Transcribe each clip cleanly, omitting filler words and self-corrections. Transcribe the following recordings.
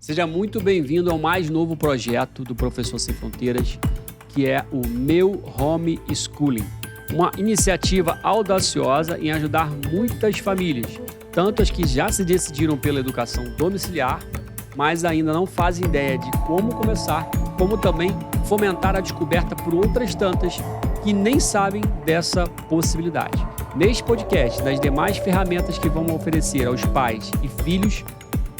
Seja muito bem-vindo ao mais novo projeto do Professor Sem Fronteiras, que é o Meu Homeschooling, uma iniciativa audaciosa em ajudar muitas famílias, tanto as que já se decidiram pela educação domiciliar, mas ainda não fazem ideia de como começar, como também fomentar a descoberta por outras tantas que nem sabem dessa possibilidade. Neste podcast, nas demais ferramentas que vamos oferecer aos pais e filhos,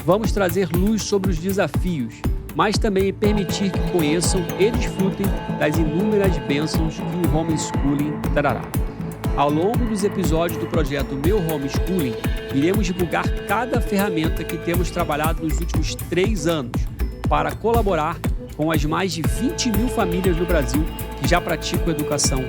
vamos trazer luz sobre os desafios, mas também permitir que conheçam e desfrutem das inúmeras bênçãos que o homeschooling trará. Ao longo dos episódios do projeto Meu Homeschooling, iremos divulgar cada ferramenta que temos trabalhado nos últimos 3 anos para colaborar com as mais de 20 mil famílias no Brasil que já praticam educação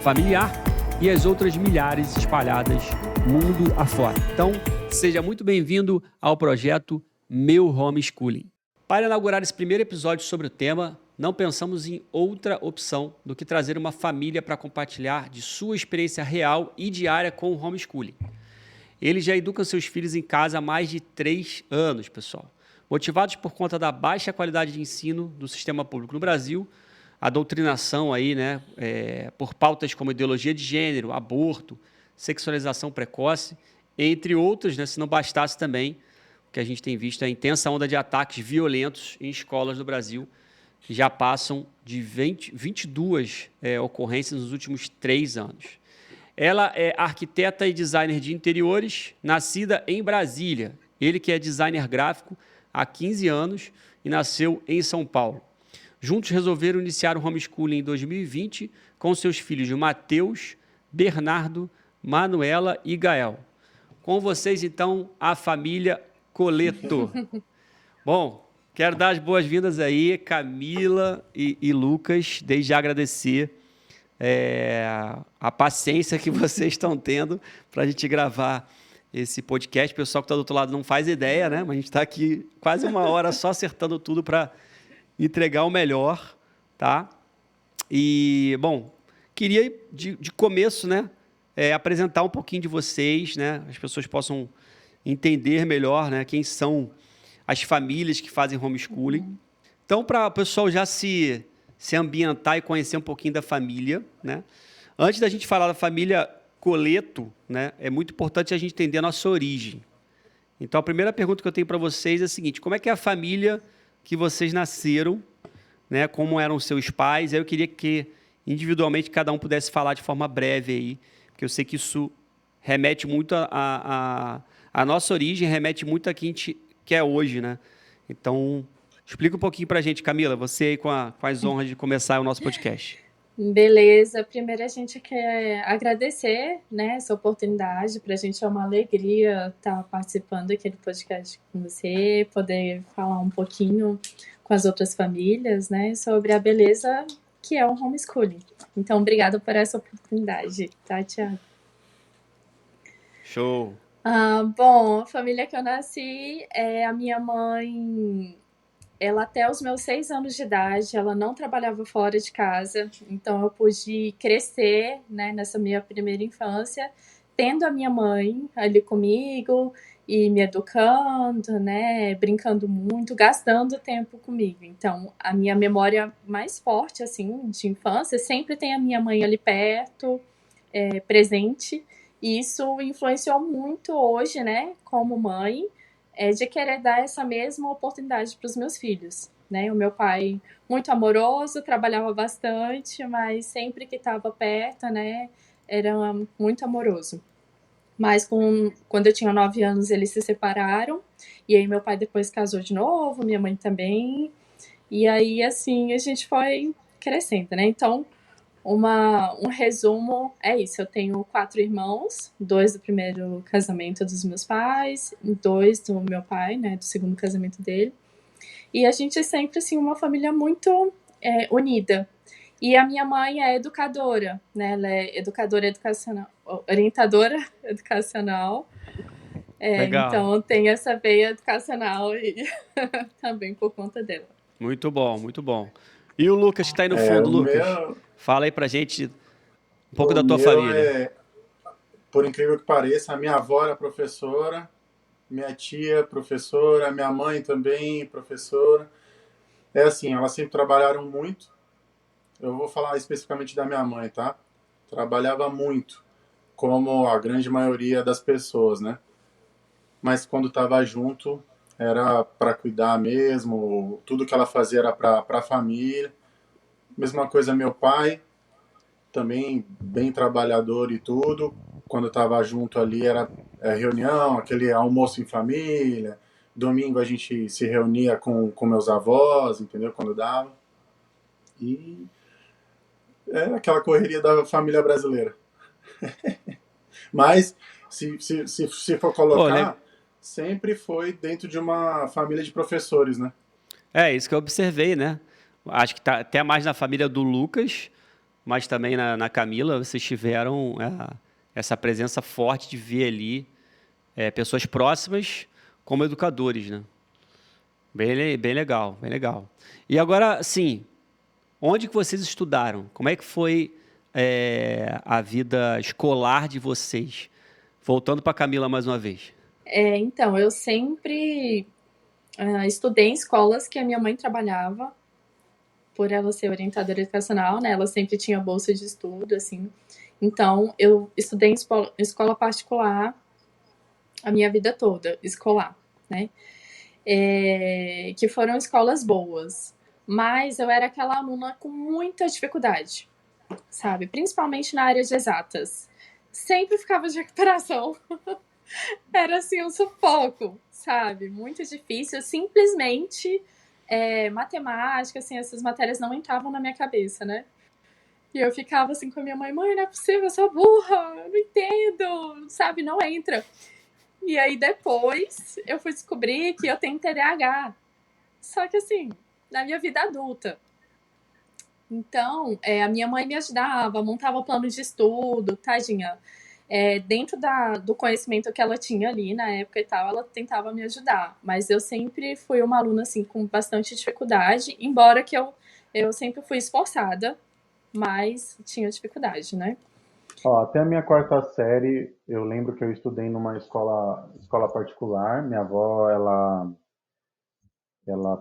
familiar e as outras milhares espalhadas mundo afora. Então, seja muito bem-vindo ao projeto Meu Homeschooling. Para inaugurar esse primeiro episódio sobre o tema, não pensamos em outra opção do que trazer uma família para compartilhar de sua experiência real e diária com o homeschooling. Eles já educam seus filhos em casa há mais de 3 anos, pessoal. Motivados por conta da baixa qualidade de ensino do sistema público no Brasil, a doutrinação aí, por pautas como ideologia de gênero, aborto, sexualização precoce, entre outros, se não bastasse também, o que a gente tem visto é a intensa onda de ataques violentos em escolas do Brasil, que já passam de 22 ocorrências nos últimos 3 anos. Ela é arquiteta e designer de interiores, nascida em Brasília. Ele que é designer gráfico há 15 anos e nasceu em São Paulo. Juntos resolveram iniciar o homeschooling em 2020 com seus filhos Matheus, Bernardo, Manuela e Gael. Com vocês, então, a família Coleto. Bom, quero dar as boas-vindas aí, Camila e Lucas, desde já agradecer a paciência que vocês estão tendo para a gente gravar esse podcast. O pessoal que está do outro lado não faz ideia, né? Mas a gente está aqui quase 1 hora só acertando tudo para entregar o melhor, tá? E, bom, queria de começo, apresentar um pouquinho de vocês, as pessoas possam entender melhor, quem são as famílias que fazem homeschooling. Então, para o pessoal já se ambientar e conhecer um pouquinho da família, antes da gente falar da família Coleto, é muito importante a gente entender a nossa origem. Então, a primeira pergunta que eu tenho para vocês é a seguinte: como é que é a família que vocês nasceram, como eram seus pais? Eu queria que, individualmente, cada um pudesse falar de forma breve aí, porque eu sei que isso remete muito à nossa origem, remete muito a quem a gente quer hoje, Então, explica um pouquinho para a gente, Camila, você aí com as honras de começar o nosso podcast. Beleza, primeiro a gente quer agradecer, essa oportunidade. Para a gente é uma alegria estar participando aqui do podcast com você, poder falar um pouquinho com as outras famílias, sobre a beleza que é o homeschooling. Então, obrigada por essa oportunidade, tá, Thiago? Show! Bom, a família que eu nasci a minha mãe. Ela, até os meus 6 anos de idade, ela não trabalhava fora de casa, então eu pude crescer, nessa minha primeira infância, tendo a minha mãe ali comigo e me educando, brincando muito, gastando tempo comigo. Então, a minha memória mais forte, assim, de infância, sempre tem a minha mãe ali perto, presente, e isso influenciou muito hoje, como mãe, de querer dar essa mesma oportunidade para os meus filhos, O meu pai, muito amoroso, trabalhava bastante, mas sempre que estava perto, era muito amoroso. Mas quando eu tinha 9 anos, eles se separaram, e aí meu pai depois casou de novo, minha mãe também, e aí, assim, a gente foi crescendo, Então, um resumo é isso: eu tenho 4 irmãos, 2 do primeiro casamento dos meus pais, 2 do meu pai, do segundo casamento dele, e a gente é sempre, assim, uma família muito unida. E a minha mãe é educadora, ela é educadora educacional, orientadora educacional, então tem essa veia educacional e também por conta dela. Muito bom, muito bom. E o Lucas que está aí no fundo, Lucas? Fala aí pra gente um pouco da tua família. Por incrível que pareça, a minha avó era professora, minha tia, professora, minha mãe também, professora. É assim, elas sempre trabalharam muito. Eu vou falar especificamente da minha mãe, tá? Trabalhava muito, como a grande maioria das pessoas, né? Mas quando estava junto, era para cuidar mesmo, tudo que ela fazia era para a família. Mesma coisa meu pai, também bem trabalhador e tudo. Quando estava junto ali era reunião, aquele almoço em família. Domingo a gente se reunia com meus avós, entendeu? Quando dava. E era aquela correria da família brasileira. Mas, se for Pô, colocar, sempre foi dentro de uma família de professores, né? é isso que eu observei, né? Acho que tá até mais na família do Lucas, mas também na Camila, vocês tiveram essa presença forte de ver ali pessoas próximas como educadores, né? Bem legal, bem legal. E agora, sim, onde que vocês estudaram? Como é que foi a vida escolar de vocês? Voltando para Camila mais uma vez. Então, eu sempre estudei em escolas que a minha mãe trabalhava, por ela ser orientadora educacional, né? Ela sempre tinha bolsa de estudo, assim. Então, eu estudei em escola particular a minha vida toda, escolar, né? Que foram escolas boas. Mas eu era aquela aluna com muita dificuldade, sabe? Principalmente na área de exatas. Sempre ficava de recuperação. Era assim um sufoco, sabe? Muito difícil. Simplesmente matemática, assim, essas matérias não entravam na minha cabeça, né? E eu ficava assim com a minha mãe, mãe, não é possível, eu sou burra, eu não entendo, sabe? Não entra. E aí depois eu fui descobrir que eu tenho TDAH. Só que assim, na minha vida adulta. Então, a minha mãe me ajudava, montava plano de estudo, tadinha. Dentro do conhecimento que ela tinha ali na época e tal, ela tentava me ajudar. Mas eu sempre fui uma aluna, assim, com bastante dificuldade, embora que eu sempre fui esforçada, mas tinha dificuldade, né? Ó, até a minha quarta série, eu lembro que eu estudei numa escola particular. Minha avó, ela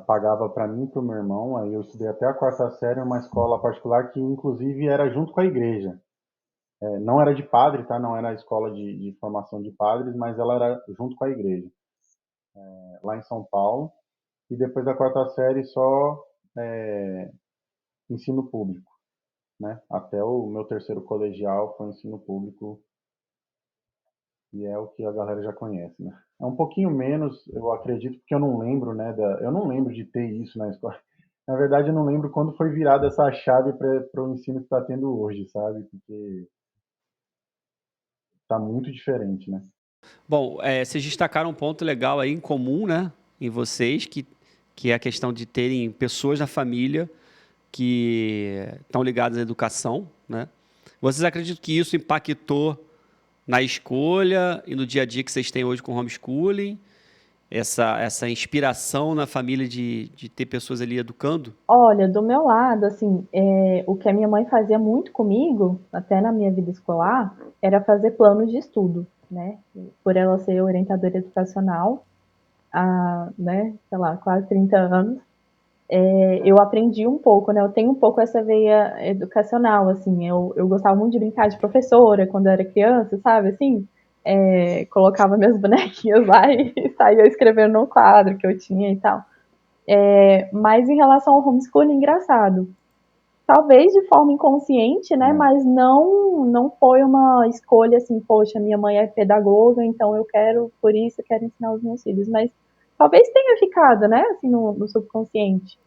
pagava para mim e para o meu irmão. Aí eu estudei até a quarta série numa escola particular que, inclusive, era junto com a igreja. Não era de padre, tá? Não era a escola de formação de padres, mas ela era junto com a igreja, lá em São Paulo. E depois da quarta série, só ensino público, né? Até o meu terceiro colegial foi ensino público. E é o que a galera já conhece, né? É um pouquinho menos, eu acredito, porque eu não lembro, né? Eu não lembro de ter isso na escola. Na verdade, eu não lembro quando foi virada essa chave para o ensino que está tendo hoje, sabe? Porque está muito diferente, né? Bom, vocês destacaram um ponto legal aí em comum, né, em vocês, que é a questão de terem pessoas na família que estão ligadas à educação, né? Vocês acreditam que isso impactou na escolha e no dia a dia que vocês têm hoje com homeschooling? Essa inspiração na família de ter pessoas ali educando? Olha, do meu lado, assim, o que a minha mãe fazia muito comigo, até na minha vida escolar, era fazer planos de estudo, né? Por ela ser orientadora educacional há, né, sei lá, quase 30 anos, eu aprendi um pouco, né? Eu tenho um pouco essa veia educacional, assim. Eu gostava muito de brincar de professora quando eu era criança, sabe? Assim, colocava minhas bonequinhas lá e saía escrevendo no quadro que eu tinha e tal. Mas em relação ao homeschooling, engraçado. Talvez de forma inconsciente, né? É, Mas não foi uma escolha assim, poxa, minha mãe é pedagoga, então eu quero, por isso, eu quero ensinar os meus filhos. Mas talvez tenha ficado, né? Assim, no subconsciente.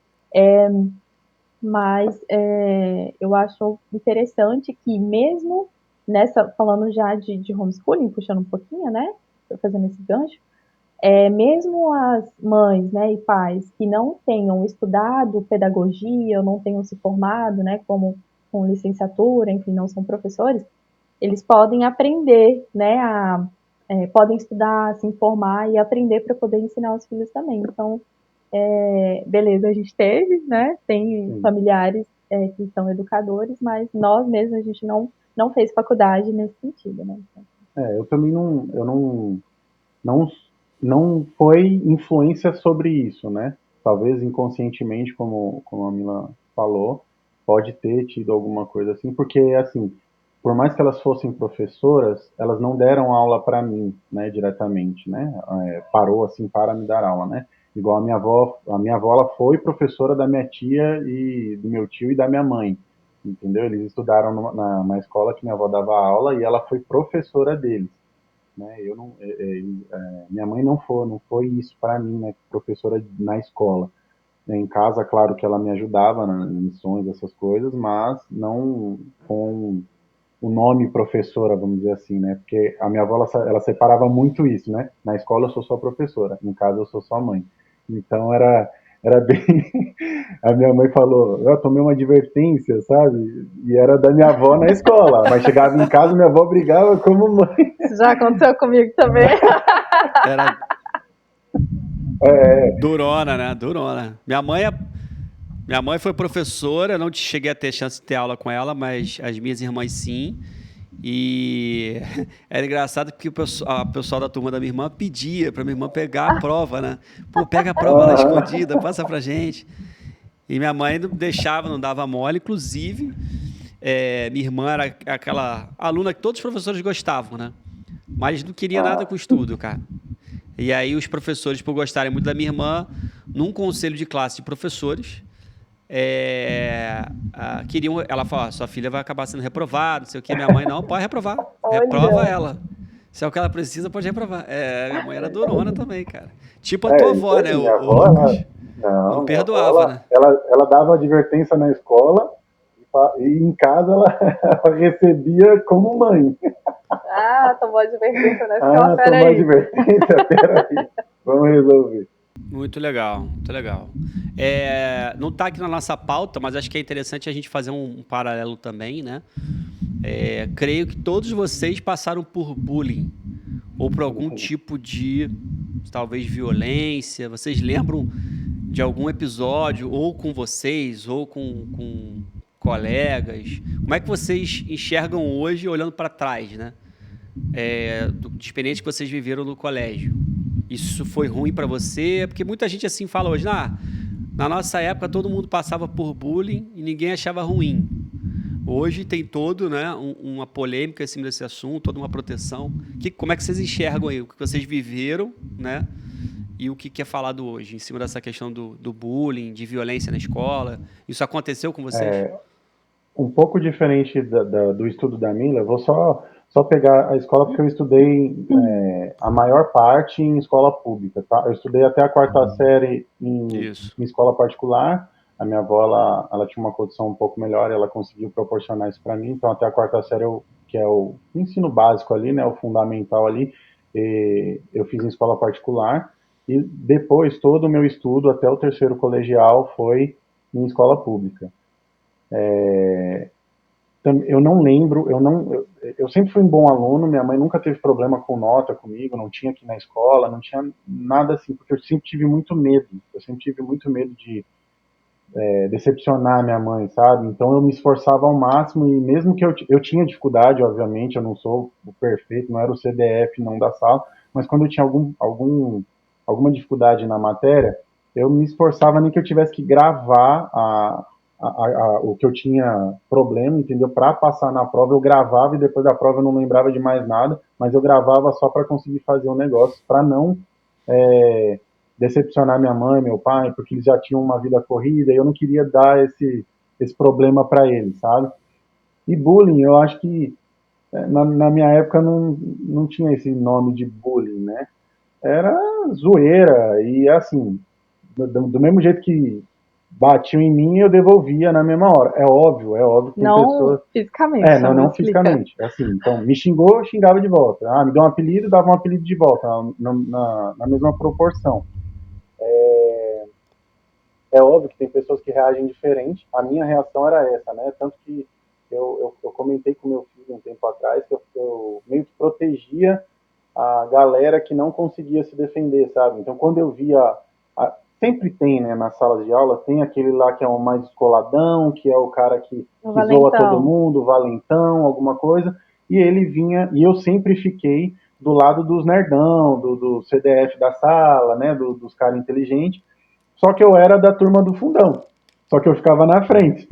Mas eu acho interessante que mesmo nessa, falando já de homeschooling, puxando um pouquinho, né? Fazendo esse gancho, mesmo as mães, né, e pais que não tenham estudado pedagogia, ou não tenham se formado, né, como com licenciatura, enfim, não são professores, eles podem aprender, né, podem estudar, se informar e aprender para poder ensinar os filhos também. Então, beleza, a gente teve, né, tem sim. familiares que são educadores, mas nós mesmos a gente não fez faculdade nesse sentido, né? Eu também não não foi influência sobre isso, né? Talvez inconscientemente, como a Mila falou, pode ter tido alguma coisa assim, porque, assim, por mais que elas fossem professoras, elas não deram aula para mim, né, diretamente, né? Parou, assim, para me dar aula, né? Igual a minha avó ela foi professora da minha tia e do meu tio e da minha mãe, entendeu? Eles estudaram na escola que minha avó dava aula e ela foi professora deles, né? Eu não, minha mãe não foi isso para mim, né? Professora na escola. Em casa, claro que ela me ajudava nas lições, essas coisas, mas não com o nome professora, vamos dizer assim, né? Porque a minha avó, ela separava muito isso, né? Na escola eu sou só professora, em casa eu sou só mãe. Então era bem. A minha mãe falou, eu tomei uma advertência, sabe? E era da minha avó na escola, mas chegava em casa, minha avó brigava como mãe. Isso já aconteceu comigo também. Era É, durona, né? Durona. Minha mãe foi professora, eu não cheguei a ter chance de ter aula com ela, mas as minhas irmãs sim. E era engraçado porque a pessoal da turma da minha irmã pedia pra minha irmã pegar a prova, né? Pô, pega a prova lá escondida, passa pra gente. E minha mãe não deixava, não dava mole. Inclusive, minha irmã era aquela aluna que todos os professores gostavam, né? Mas não queria nada com estudo, cara. E aí os professores, por gostarem muito da minha irmã, num conselho de classe de professores, queriam, ela falou, sua filha vai acabar sendo reprovada, não sei o que. Minha mãe, não, pode reprovar. Reprova Olha. ela. Se é o que ela precisa, pode reprovar. Minha mãe era durona também, cara. Tipo a tua isso avó, né, aí, minha o avó, Lucas? Não minha avó, perdoava, né? ela dava advertência na escola e em casa ela, ela recebia como mãe. Ah, tomou advertência na escola, Ah, tomou peraí. advertência, peraí, vamos resolver. Muito legal, muito legal. Não está aqui na nossa pauta, mas acho que é interessante a gente fazer um paralelo também, né? Creio que todos vocês passaram por bullying ou por algum tipo de, talvez, violência. Vocês lembram de algum episódio, ou com vocês, ou com colegas? Como é que vocês enxergam hoje, olhando para trás, né? De experiência que vocês viveram no colégio. Isso foi ruim para você? Porque muita gente assim fala hoje, na nossa época todo mundo passava por bullying e ninguém achava ruim. Hoje tem né, uma polêmica em cima desse assunto, toda uma proteção. Como é que vocês enxergam aí o que vocês viveram, né? E o que é falado hoje em cima dessa questão do bullying, de violência na escola? Isso aconteceu com vocês? Um pouco diferente do estudo da Mila, vou só pegar a escola porque eu estudei a maior parte em escola pública, tá? Eu estudei até a quarta série em escola particular. A minha avó, ela tinha uma condição um pouco melhor, ela conseguiu proporcionar isso para mim. Então, até a quarta série, que é o ensino básico ali, né, o fundamental ali, eu fiz em escola particular. E depois, todo o meu estudo, até o terceiro colegial, foi em escola pública. Eu não lembro, eu sempre fui um bom aluno, minha mãe nunca teve problema com nota comigo, não tinha aqui na escola, não tinha nada assim, porque eu sempre tive muito medo, de decepcionar minha mãe, sabe? Então eu me esforçava ao máximo e mesmo que eu tinha dificuldade, obviamente, eu não sou o perfeito, não era o CDF não da sala, mas quando eu tinha alguma dificuldade na matéria, eu me esforçava nem que eu tivesse que gravar o que eu tinha problema, entendeu? Para passar na prova, eu gravava e depois da prova eu não lembrava de mais nada, mas eu gravava só para conseguir fazer um negócio, para não decepcionar minha mãe, meu pai, porque eles já tinham uma vida corrida e eu não queria dar esse problema para eles, sabe? E bullying, eu acho que na minha época não tinha esse nome de bullying, né? Era zoeira e assim, do mesmo jeito que batiam em mim, eu devolvia na mesma hora. É óbvio que tem pessoas... Não fisicamente. Não fisicamente. Assim, então, me xingou, eu xingava de volta. Me deu um apelido, dava um apelido de volta, na mesma proporção. É óbvio que tem pessoas que reagem diferente. A minha reação era essa, né? Tanto que eu comentei com meu filho um tempo atrás que eu meio que protegia a galera que não conseguia se defender, sabe? Então, quando eu via... Sempre tem, né, nas salas de aula, tem aquele lá que é o mais descoladão, que é o cara que zoa todo mundo, valentão, alguma coisa, e ele vinha, e eu sempre fiquei do lado dos nerdão, do CDF da sala, né, dos caras inteligentes. Só que eu era da turma do fundão. Só que eu ficava na frente.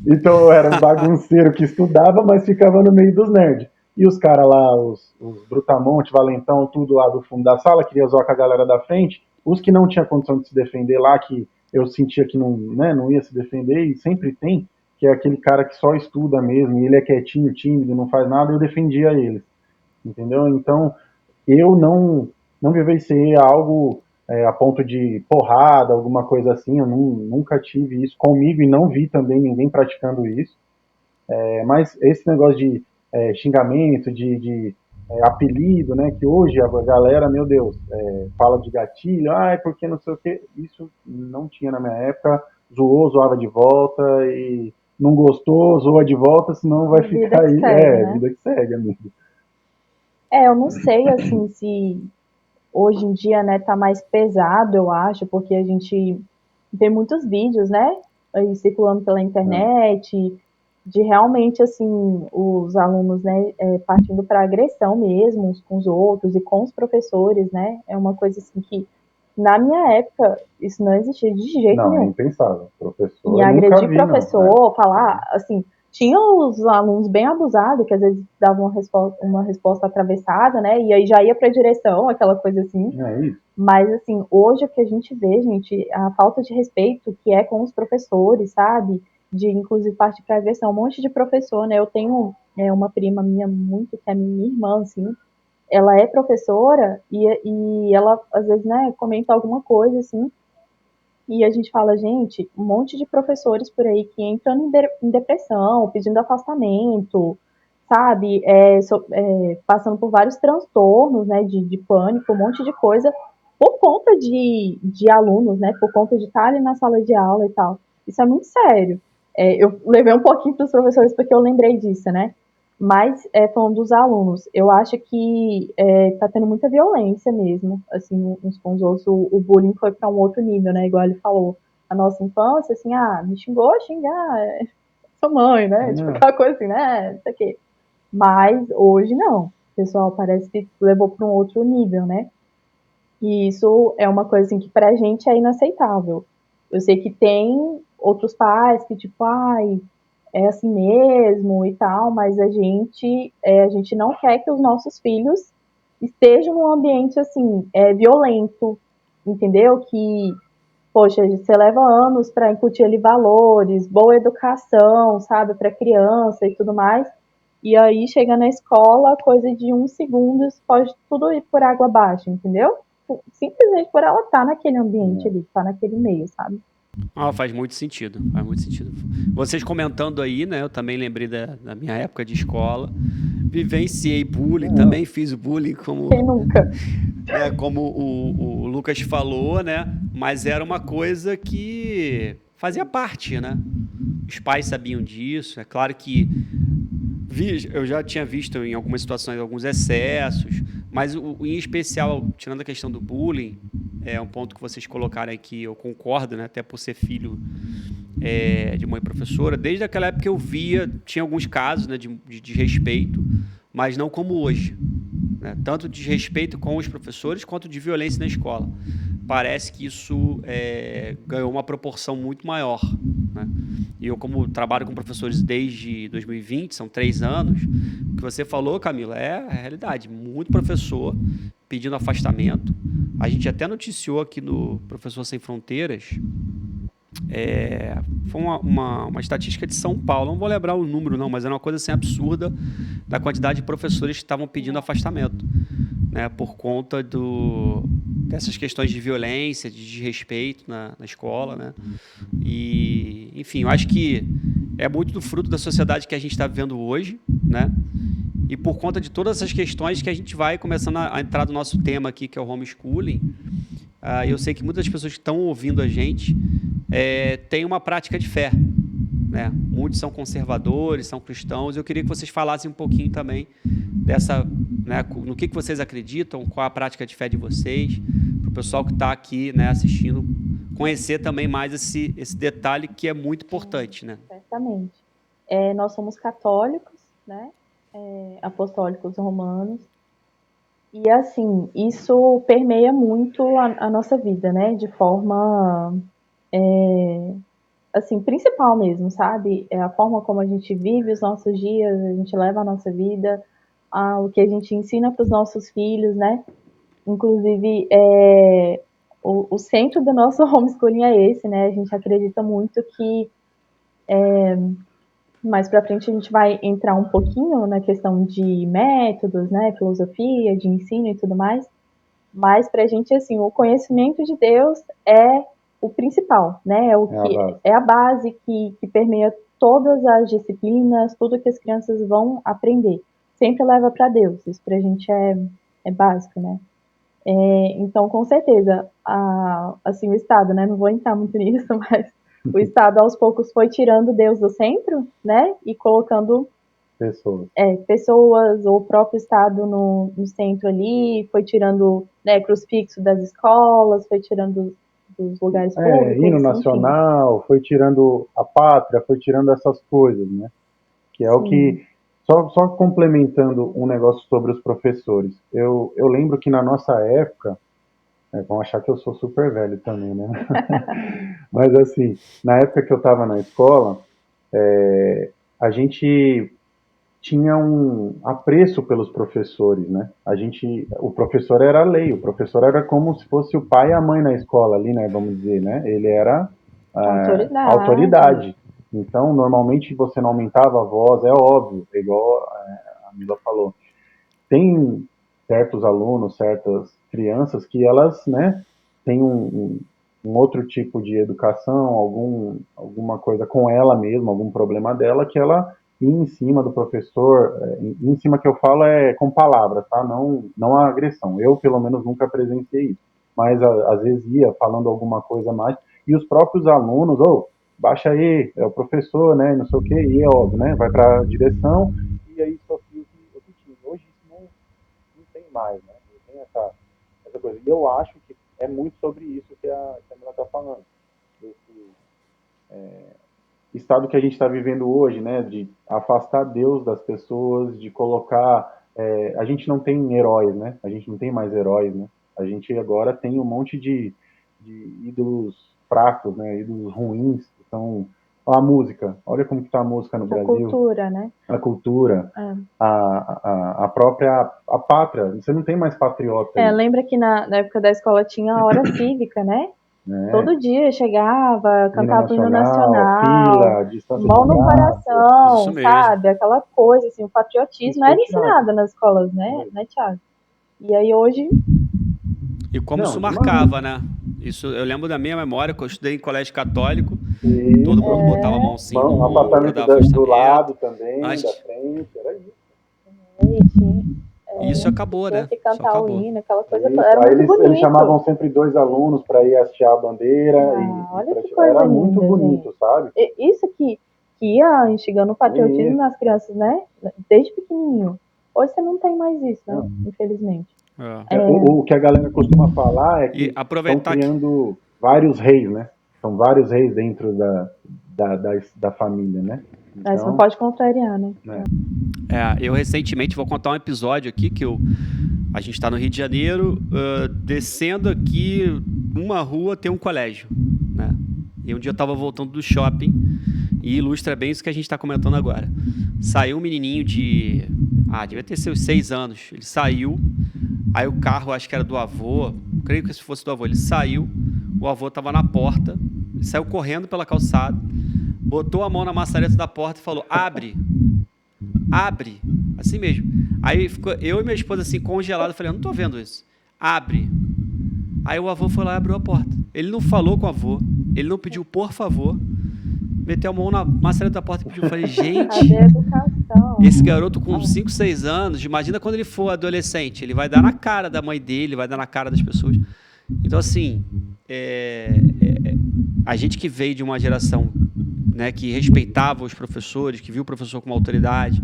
Então eu era um bagunceiro que estudava, mas ficava no meio dos nerds. E os caras lá, os Brutamonte, Valentão, tudo lá do fundo da sala, queria zoar com a galera da frente. Os que não tinha condição de se defender lá, que eu sentia que não, né, não ia se defender, e sempre tem, que é aquele cara que só estuda mesmo, e ele é quietinho, tímido, não faz nada, eu defendia ele. Entendeu? Então, eu não vivenciei algo a ponto de porrada, alguma coisa assim, eu nunca tive isso comigo e não vi também ninguém praticando isso. Mas esse negócio de xingamento, de apelido, né, que hoje a galera, meu Deus, fala de gatilho, porque não sei o que, isso não tinha na minha época, zoava de volta e não gostou, zoa de volta, senão vai Vida ficar que aí, segue, né? vida que segue, amigo. Eu não sei, assim, se hoje em dia, né, tá mais pesado, eu acho, porque a gente vê muitos vídeos, né, aí circulando pela internet, de realmente, assim, os alunos, né, partindo para agressão mesmo, uns com os outros e com os professores, né, é uma coisa, assim, que na minha época isso não existia de jeito Não, é nenhum. impensável. E Professor, eu nunca agredir vi, não. professor, falar, assim, tinha os alunos bem abusados, que às vezes davam uma resposta atravessada, né? E aí já ia para a direção, aquela coisa assim. É isso. Mas, assim, hoje o que a gente vê, gente, a falta de respeito que é com os professores, sabe? De, inclusive, partir para agressão. Um monte de professor, né? Eu tenho uma prima minha, muito, que é minha irmã, assim. Ela é professora e ela, às vezes, né, comenta alguma coisa, assim, e a gente fala, gente, um monte de professores por aí que entram em depressão, pedindo afastamento, sabe? Passando por vários transtornos, né? De pânico, um monte de coisa, por conta de alunos, né? Por conta de estar ali na sala de aula e tal. Isso é muito sério. Eu levei um pouquinho para os professores porque eu lembrei disso, né? Mas, falando dos alunos, eu acho que tá tendo muita violência mesmo, assim, uns com os outros. O bullying foi para um outro nível, né? Igual ele falou. A nossa infância, assim, me xingou, xingar, sua mãe, né? Tipo, aquela coisa assim, né? Não sei o quê. Mas hoje não. O pessoal parece que levou para um outro nível, né? E isso é uma coisa assim, que pra gente é inaceitável. Eu sei que tem outros pais que, tipo, é assim mesmo e tal, mas a gente não quer que os nossos filhos estejam num ambiente assim, violento, entendeu? Que, poxa, você leva anos para incutir ali valores, boa educação, sabe, para criança e tudo mais. E aí chega na escola, coisa de 1 segundo, pode tudo ir por água abaixo, entendeu? Simplesmente por ela estar naquele ambiente ali, estar naquele meio, sabe? Faz muito sentido, faz muito sentido. Vocês comentando aí, né? Eu também lembrei da minha época de escola. Vivenciei bullying, também fiz bullying como, Quem nunca? né, como o Lucas falou, né? Mas era uma coisa que fazia parte, né? Os pais sabiam disso. É claro que eu já tinha visto em algumas situações alguns excessos, mas em especial, tirando a questão do bullying, é um ponto que vocês colocaram aqui, eu concordo, né? Até por ser filho de mãe professora, desde aquela época eu via, tinha alguns casos, né, de respeito, mas não como hoje, né? Tanto de respeito com os professores quanto de violência na escola. Parece que isso ganhou uma proporção muito maior, né? E eu, como trabalho com professores desde 2020, são 3 anos, o que você falou, Camila, é a realidade. Muito professor pedindo afastamento. A gente até noticiou aqui no Professor Sem Fronteiras, foi uma estatística de São Paulo, não vou lembrar o número não, mas era uma coisa assim absurda da quantidade de professores que estavam pedindo afastamento, né, por conta dessas questões de violência, de desrespeito na escola, né? E, enfim, eu acho que é muito do fruto da sociedade que a gente está vivendo hoje, né? E por conta de todas essas questões que a gente vai começando a entrar no nosso tema aqui, que é o homeschooling. Eu sei que muitas pessoas que estão ouvindo a gente têm uma prática de fé, né? Muitos são conservadores, são cristãos. Eu queria que vocês falassem um pouquinho também dessa, né, no que vocês acreditam, qual a prática de fé de vocês, para o pessoal que está aqui, né, assistindo, conhecer também mais esse detalhe que é muito importante, né? Certamente. Nós somos católicos, né? Apostólicos romanos. E assim, isso permeia muito a nossa vida, né? De forma, assim, principal mesmo, sabe? É a forma como a gente vive os nossos dias, a gente leva a nossa vida, o que a gente ensina para os nossos filhos, né? Inclusive, o centro do nosso homeschooling é esse, né? A gente acredita muito que mais para frente a gente vai entrar um pouquinho na questão de métodos, né? Filosofia, de ensino e tudo mais. Mas para a gente, assim, o conhecimento de Deus é o principal, né? É a base que permeia todas as disciplinas, tudo que as crianças vão aprender. Sempre leva para Deus. Isso para a gente é básico, né? Então, com certeza, assim, o Estado, né? Não vou entrar muito nisso, mas o Estado aos poucos foi tirando Deus do centro, né? E colocando pessoas, ou o próprio Estado no centro ali, foi tirando, né, crucifixo das escolas, foi tirando dos lugares públicos. Hino nacional, enfim. Foi tirando a pátria, foi tirando essas coisas, né? Que é Sim. O que... Só complementando um negócio sobre os professores. Eu lembro que na nossa época, vão achar que eu sou super velho também, né? Mas assim, na época que eu estava na escola, a gente tinha um apreço pelos professores, né? O professor era a lei, o professor era como se fosse o pai e a mãe na escola ali, né? Vamos dizer, né? Ele era autoridade. Então, normalmente você não aumentava a voz, é óbvio, igual a Mila falou. Tem certos alunos, certas crianças que elas, né, têm um outro tipo de educação, alguma coisa com ela mesma, algum problema dela, que ela ir em cima do professor, em cima que eu falo é com palavras, tá? Não a agressão. Eu, pelo menos, nunca presenciei isso. Mas, às vezes, ia falando alguma coisa mais, e os próprios alunos, baixa aí, é o professor, né, não sei o quê, e é óbvio, né, vai para a direção, e aí sofreu o que tinha. Hoje isso não tem mais, né, não tem essa coisa. E eu acho que é muito sobre isso que a Camila está falando, desse estado que a gente está vivendo hoje, né, de afastar Deus das pessoas, de colocar... a gente não tem heróis, né, a gente não tem mais heróis, né, a gente agora tem um monte de ídolos fracos, né, ídolos ruins. Então, a música, olha como que está a música no Brasil. A cultura, né? A cultura, a própria pátria. Você não tem mais patriota. Lembra que na época da escola tinha a hora cívica, né? Todo dia chegava, cantava o hino nacional, mão no coração, sabe? Aquela coisa, assim, o patriotismo era ensinado nas escolas, né, Thiago? E aí hoje... E como isso marcava, né? Isso, eu lembro da minha memória, que eu estudei em colégio católico, todo mundo botava a mão assim, do lado também, da frente, era isso. Isso acabou, né? Que cantar acabou. O hino, aquela coisa toda. Era muito bonito. Eles chamavam sempre 2 alunos para ir hastear a bandeira. Olha que coisa era linda, muito bonito, gente. Sabe? Isso que ia instigando o patriotismo nas crianças, né? Desde pequenininho. Hoje você não tem mais isso, né? Infelizmente. O que a galera costuma falar é que estão criando vários reis, né? São vários reis dentro da família, né? Então, você não pode contrariar, né? Eu recentemente vou contar um episódio aqui que a gente está no Rio de Janeiro, descendo aqui uma rua tem um colégio, né? E um dia eu estava voltando do shopping e ilustra bem isso que a gente está comentando agora. Saiu um menininho devia ter seus 6 anos. Ele saiu, aí o carro, acho que era do avô, creio que se fosse do avô, ele saiu, o avô estava na porta, ele saiu correndo pela calçada, botou a mão na maçaneta da porta e falou, abre, assim mesmo. Aí ficou eu e minha esposa assim, congelados, eu falei, eu não tô vendo isso, abre. Aí o avô foi lá e abriu a porta. Ele não falou com o avô, ele não pediu por favor, meteu a mão na maçaneta da porta e pediu. Eu falei, gente, esse garoto com 5, 6 anos, imagina quando ele for adolescente, ele vai dar na cara da mãe dele, vai dar na cara das pessoas. Então, assim, a gente que veio de uma geração, né, que respeitava os professores, que viu o professor como autoridade,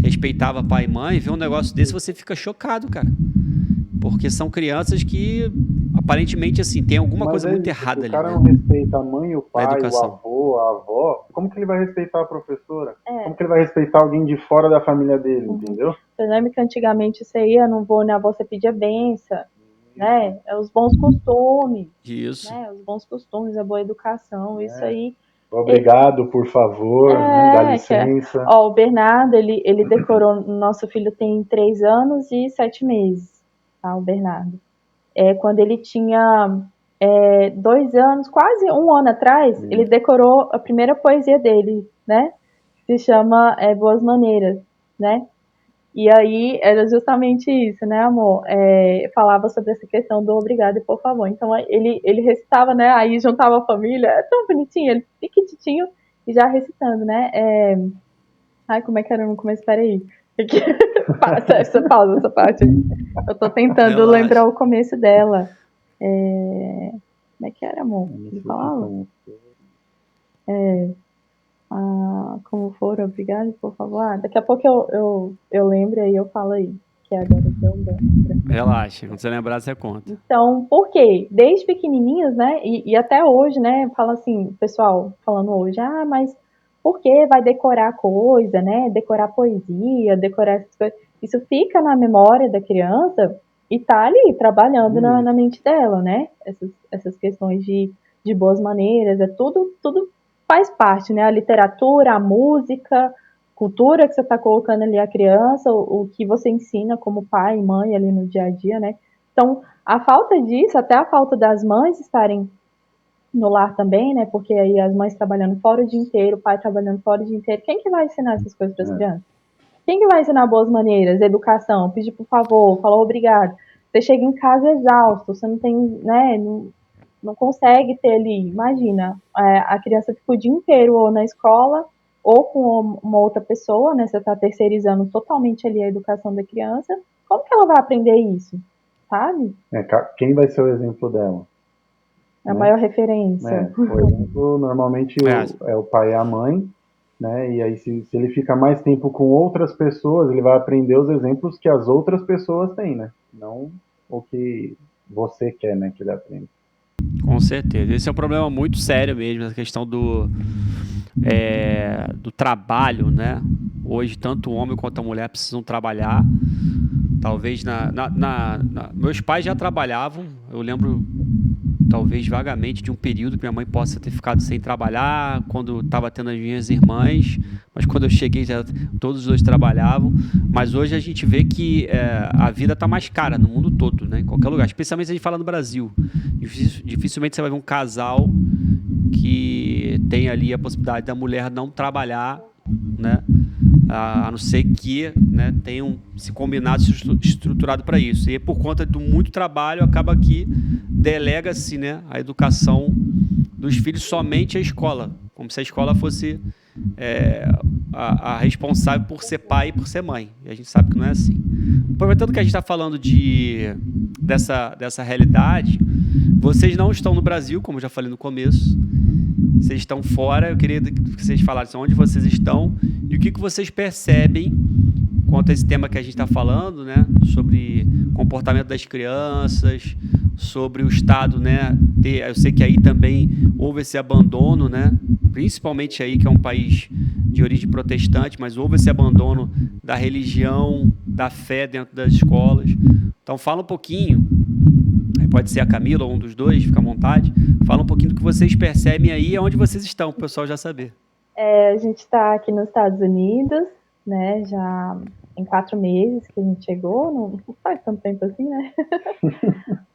respeitava pai e mãe, vê um negócio desse, você fica chocado, cara. Porque são crianças que, a aparentemente, assim, tem alguma Mas coisa é muito isso, errada se o ali, cara né? não respeita a mãe, o Na pai, o educação. avô, a avó, como que ele vai respeitar a professora? É. Como que ele vai respeitar alguém de fora da família dele, entendeu? Você lembra que antigamente você ia no vô, na avó, você pedia benção, né? É os bons costumes, Isso. né? Os bons costumes, a boa educação, isso aí. Obrigado, por favor, né? Dá Que é, licença. ó, o Bernardo, ele decorou, nosso filho tem 3 anos e 7 meses, tá? O Bernardo. Quando ele tinha 2 anos, quase 1 ano atrás, ele decorou a primeira poesia dele, né? Que se chama Boas Maneiras, né? E aí era justamente isso, né, amor? Falava sobre essa questão do obrigado e por favor. Então ele recitava, né? Aí juntava a família, é tão bonitinho, ele piquititinho e já recitando, né? Ai, como é que era no começo? Peraí. Essa pausa, essa parte. Eu tô tentando Relaxa. lembrar o começo dela. Como é que era, amor? Ele falava? Como for, obrigado, por favor. Daqui a pouco eu lembro e eu falo aí. Que agora deu um branco. Relaxa, quando você lembrar, você conta. Então, por quê? Desde pequenininhos, né? E até hoje, né? Fala assim, pessoal falando hoje, mas por que vai decorar coisa, né? Decorar poesia, decorar essas coisas. Isso fica na memória da criança e tá ali trabalhando na mente dela, né? Essas questões de boas maneiras, tudo faz parte, né? A literatura, a música, cultura que você está colocando ali a criança, o que você ensina como pai e mãe ali no dia a dia, né? Então, a falta disso, até a falta das mães estarem no lar também, né? Porque aí as mães trabalhando fora o dia inteiro, o pai trabalhando fora o dia inteiro, quem que vai ensinar essas coisas para as crianças? Quem que vai ensinar boas maneiras, educação, pedir por favor, falar obrigado? Você chega em casa exausto, você não tem, né? Não consegue ter ali, imagina, a criança fica o dia inteiro ou na escola ou com uma outra pessoa, né? Você está terceirizando totalmente ali a educação da criança. Como que ela vai aprender isso? Sabe? Quem vai ser o exemplo dela? A maior referência. O exemplo normalmente é o pai e a mãe, né? E aí se ele fica mais tempo com outras pessoas, ele vai aprender os exemplos que as outras pessoas têm, né? Não o que você quer, né, que ele aprenda. Com certeza. Esse é um problema muito sério mesmo, essa questão do trabalho, né? Hoje, tanto o homem quanto a mulher precisam trabalhar. Talvez meus pais já trabalhavam. Eu lembro, talvez vagamente, de um período que minha mãe possa ter ficado sem trabalhar, quando estava tendo as minhas irmãs. Mas quando eu cheguei, todos os dois trabalhavam. Mas hoje a gente vê que a vida está mais cara no mundo todo, né? Em qualquer lugar. Especialmente se a gente fala no Brasil. Dificilmente você vai ver um casal que tem ali a possibilidade da mulher não trabalhar, né? A não ser que, né, tenham se combinado, se estruturado para isso. E por conta do muito trabalho, acaba que delega-se, né, a educação dos filhos somente à escola, como se a escola fosse a responsável por ser pai e por ser mãe. E a gente sabe que não é assim. Aproveitando que a gente está falando dessa realidade, vocês não estão no Brasil, como eu já falei no começo. Vocês estão fora. Eu queria que vocês falassem onde vocês estão e o que vocês percebem quanto a esse tema que a gente está falando, né? Sobre comportamento das crianças, sobre o Estado, né? Eu sei que aí também houve esse abandono, né? Principalmente aí, que é um país de origem protestante, mas houve esse abandono da religião, da fé dentro das escolas. Então fala um pouquinho, pode ser a Camila ou um dos dois, fica à vontade. Fala um pouquinho do que vocês percebem aí e onde vocês estão, para o pessoal já saber. A gente está aqui nos Estados Unidos, né? Já em 4 meses que a gente chegou, não faz tanto tempo assim, né?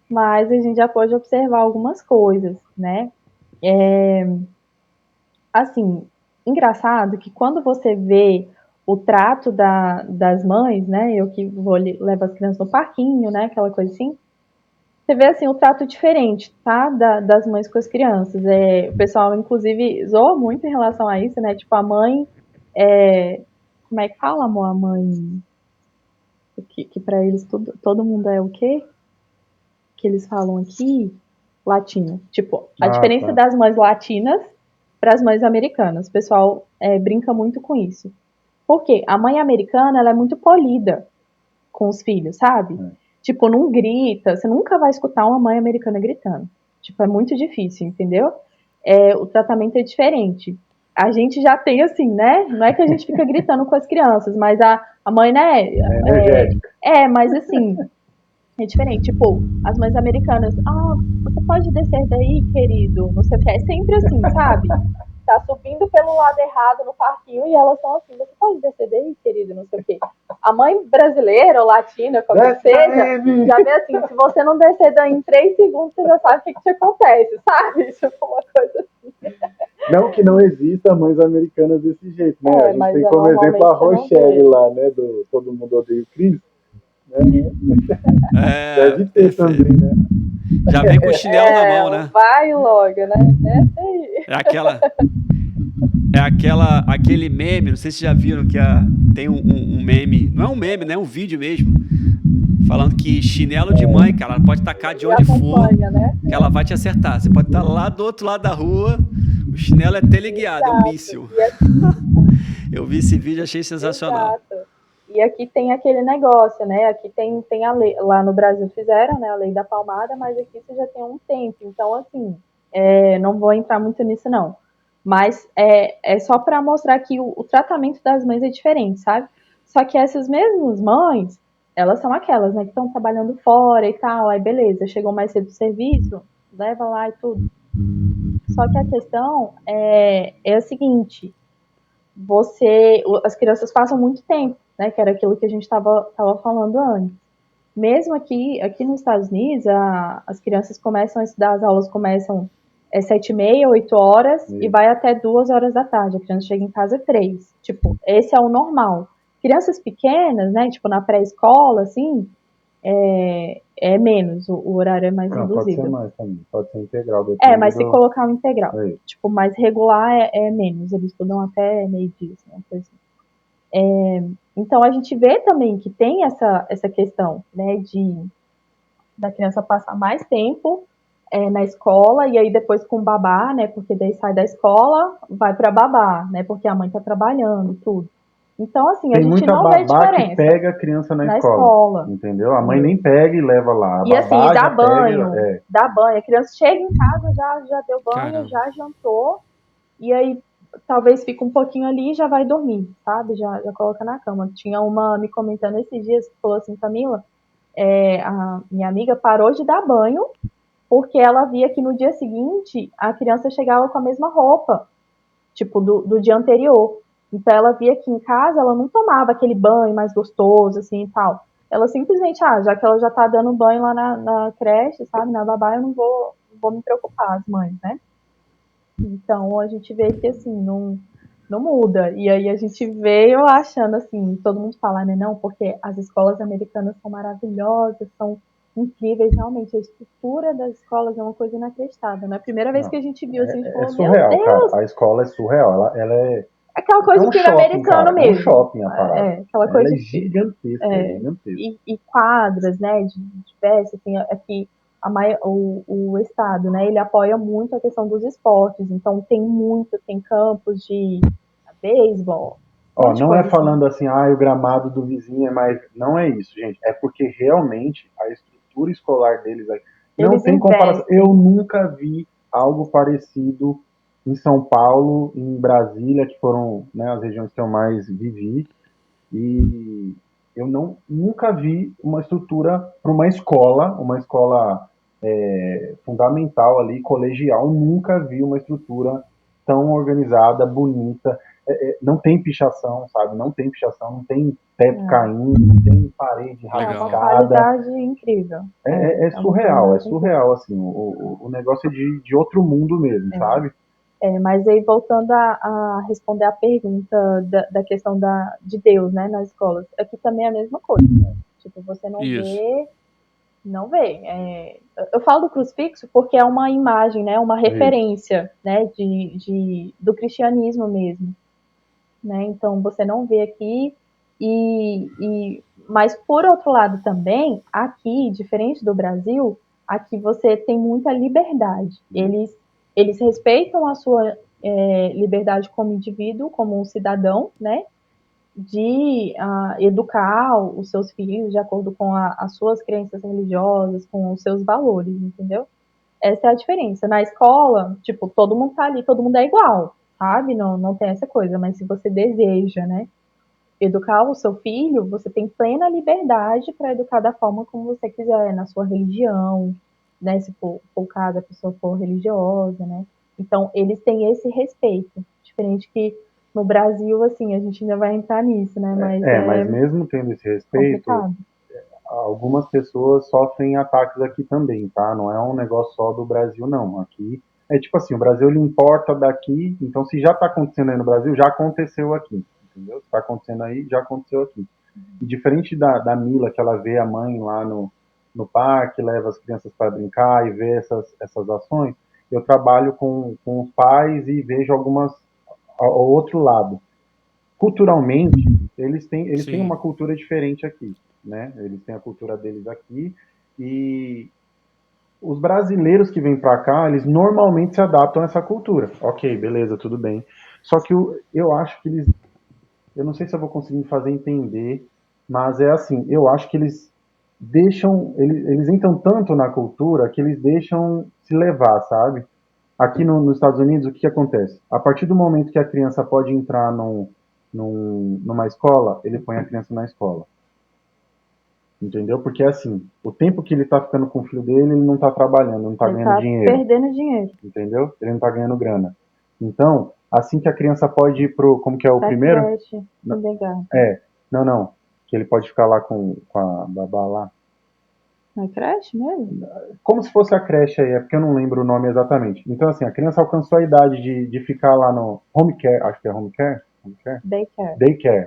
Mas a gente já pôde observar algumas coisas, né? Assim, engraçado que quando você vê o trato das mães, né? Eu que levo as crianças no parquinho, né? Aquela coisa assim. Você vê, assim, o trato diferente, tá? Das mães com as crianças. O pessoal, inclusive, zoa muito em relação a isso, né? Tipo, a mãe... como é que fala, amor? A mãe... Que pra eles todo mundo é o quê? Que eles falam aqui? Latino. Tipo, a diferença das mães latinas para as mães americanas. O pessoal brinca muito com isso. Por quê? A mãe americana, ela é muito polida com os filhos, sabe? tipo, não grita, você nunca vai escutar uma mãe americana gritando. Tipo, é muito difícil, entendeu? O tratamento é diferente. A gente já tem assim, né? Não é que a gente fica gritando com as crianças, mas a mãe, né? É energética. Mas assim, é diferente. Tipo, as mães americanas, você pode descer daí, querido? Não sei o que. É sempre assim, sabe? Tá subindo pelo lado errado no parquinho e elas estão assim, você pode descer daí, querido? Não sei o quê. A mãe brasileira ou latina, qualquer que seja, já vê assim, se você não descer daí em 3 segundos, você já sabe o que acontece, sabe? Tipo, uma coisa assim. Não que não exista mães americanas desse jeito, né? A gente tem como exemplo a Rochelle lá, né? Do Todo Mundo Odeia o Chris. Né? Deve ter também, né? Já vem com o chinelo na mão, né? Vai logo, né? Aquele meme, não sei se já viram, que tem um meme, não é um meme, né? É um vídeo mesmo, falando que chinelo de mãe, cara, ela pode tacar de onde for, né? Que ela vai te acertar. Você pode estar lá do outro lado da rua, o chinelo é teleguiado, é um míssil. Eu vi esse vídeo e achei sensacional. Exato. E aqui tem aquele negócio, né? Aqui tem a lei, lá no Brasil fizeram, né? A lei da palmada, mas aqui você já tem um tempo. Então, assim, não vou entrar muito nisso, não. Mas é só para mostrar que o tratamento das mães é diferente, sabe? Só que essas mesmas mães, elas são aquelas, né? Que estão trabalhando fora e tal. Aí, beleza, chegou mais cedo do serviço, leva lá e tudo. Só que a questão é a seguinte: as crianças passam muito tempo, né? Que era aquilo que a gente estava falando antes. Mesmo aqui nos Estados Unidos, as crianças começam a estudar, as aulas começam 7h30, 8 horas e vai até 2 horas da tarde. A criança chega em casa 3. Tipo, esse é o normal. Crianças pequenas, né? Tipo, na pré-escola, assim, é menos, o horário é mais induzido. Pode ser mais também, pode ser integral. Mas se colocar um integral. Tipo, mais regular é menos, eles estudam até meio-dia, assim, uma coisa assim. Então, a gente vê também que tem essa questão, né, da criança passar mais tempo na escola e aí depois com babá, né, porque daí sai da escola, vai para babá, né, porque a mãe tá trabalhando, tudo. Então, assim, a gente não vê diferença. Tem muita babá que pega a criança na escola, entendeu? A mãe nem pega e leva lá. E assim, dá banho. A criança chega em casa, já deu banho, caramba, já jantou, e aí talvez fica um pouquinho ali e já vai dormir, sabe? Já coloca na cama. Tinha uma me comentando esses dias, que falou assim, Camila, a minha amiga parou de dar banho porque ela via que no dia seguinte a criança chegava com a mesma roupa, tipo, do dia anterior. Então ela via que em casa ela não tomava aquele banho mais gostoso, assim, e tal. Ela simplesmente, já que ela já tá dando banho lá na creche, sabe, na babá, eu não vou me preocupar, as mães, né? Então a gente vê que, assim, não muda. E aí a gente veio achando, assim, todo mundo fala, né, não, porque as escolas americanas são maravilhosas, são incríveis, realmente, a estrutura das escolas é uma coisa inacreditável, né? A primeira vez que a gente viu, assim, a gente falou, surreal, meu Deus! Cara. A escola é surreal, ela é... Aquela coisa de filme americano mesmo. É um shopping a parada. Aquela coisa é gigantesca, E quadras, né, de diversas, assim, aqui o Estado, né, ele apoia muito a questão dos esportes, então tem campos de beisebol. Não é falando assim, o gramado do vizinho é mais... Não é isso, gente. É porque realmente a estrutura escolar deles não tem comparação. Eu nunca vi algo parecido em São Paulo, em Brasília, que foram, né, as regiões que eu mais vivi, e eu nunca vi uma estrutura para uma escola fundamental ali, colegial, nunca vi uma estrutura tão organizada, bonita. Não tem pichação, sabe? Não tem pichação, não tem teto caindo, não tem parede rabiscada. É uma qualidade incrível. É surreal, assim, o negócio é de outro mundo mesmo, sabe? Mas aí voltando a responder a pergunta da questão de Deus, né, nas escolas, aqui também é a mesma coisa. Tipo, você não vê. Eu falo do crucifixo porque é uma imagem, né, uma referência, né, do cristianismo mesmo, né? Então você não vê aqui mas por outro lado também, aqui, diferente do Brasil, aqui você tem muita liberdade. Eles respeitam a sua liberdade como indivíduo, como um cidadão, né? de educar os seus filhos de acordo com as suas crenças religiosas, com os seus valores, entendeu? Essa é a diferença. Na escola, tipo, todo mundo tá ali, todo mundo é igual, sabe? Não tem essa coisa, mas se você deseja, né, educar o seu filho, você tem plena liberdade para educar da forma como você quiser, na sua religião, né, se for o caso, a pessoa for religiosa, né? Então, eles têm esse respeito, diferente que no Brasil, assim, a gente ainda vai entrar nisso, né? Mas Mas mesmo tendo esse respeito, complicado. algumas pessoas sofrem ataques aqui também, tá? Não é um negócio só do Brasil, não. Aqui é tipo assim, o Brasil ele importa daqui, então se já está acontecendo aí no Brasil, já aconteceu aqui, entendeu? Se está acontecendo aí, já aconteceu aqui. E diferente da Mila, que ela vê a mãe lá no parque, leva as crianças para brincar e vê essas ações, eu trabalho com os pais e vejo algumas ao outro lado. Culturalmente, eles têm Sim. uma cultura diferente aqui, né? Eles têm a cultura deles aqui e os brasileiros que vêm para cá, eles normalmente se adaptam a essa cultura. Ok, beleza, tudo bem. Só que eu acho que eu não sei se eu vou conseguir me fazer entender, mas é assim, eu acho que eles entram tanto na cultura que eles deixam se levar, sabe? Aqui nos Estados Unidos, o que acontece? A partir do momento que a criança pode entrar numa escola, ele põe a criança na escola. Entendeu? Porque assim, o tempo que ele está ficando com o filho dele, ele não está trabalhando, não está Ele ganhando tá dinheiro. perdendo dinheiro. Entendeu? Ele não está ganhando grana. Então, assim que a criança pode ir pro. Como que é o Pra primeiro? creche, kindergarten. Não. Que ele pode ficar lá com a babá lá. Na creche mesmo? Como se fosse a creche aí, é porque eu não lembro o nome exatamente. Então, assim, a criança alcançou a idade de ficar lá no home care, acho que é home care? Home care? Daycare. Daycare.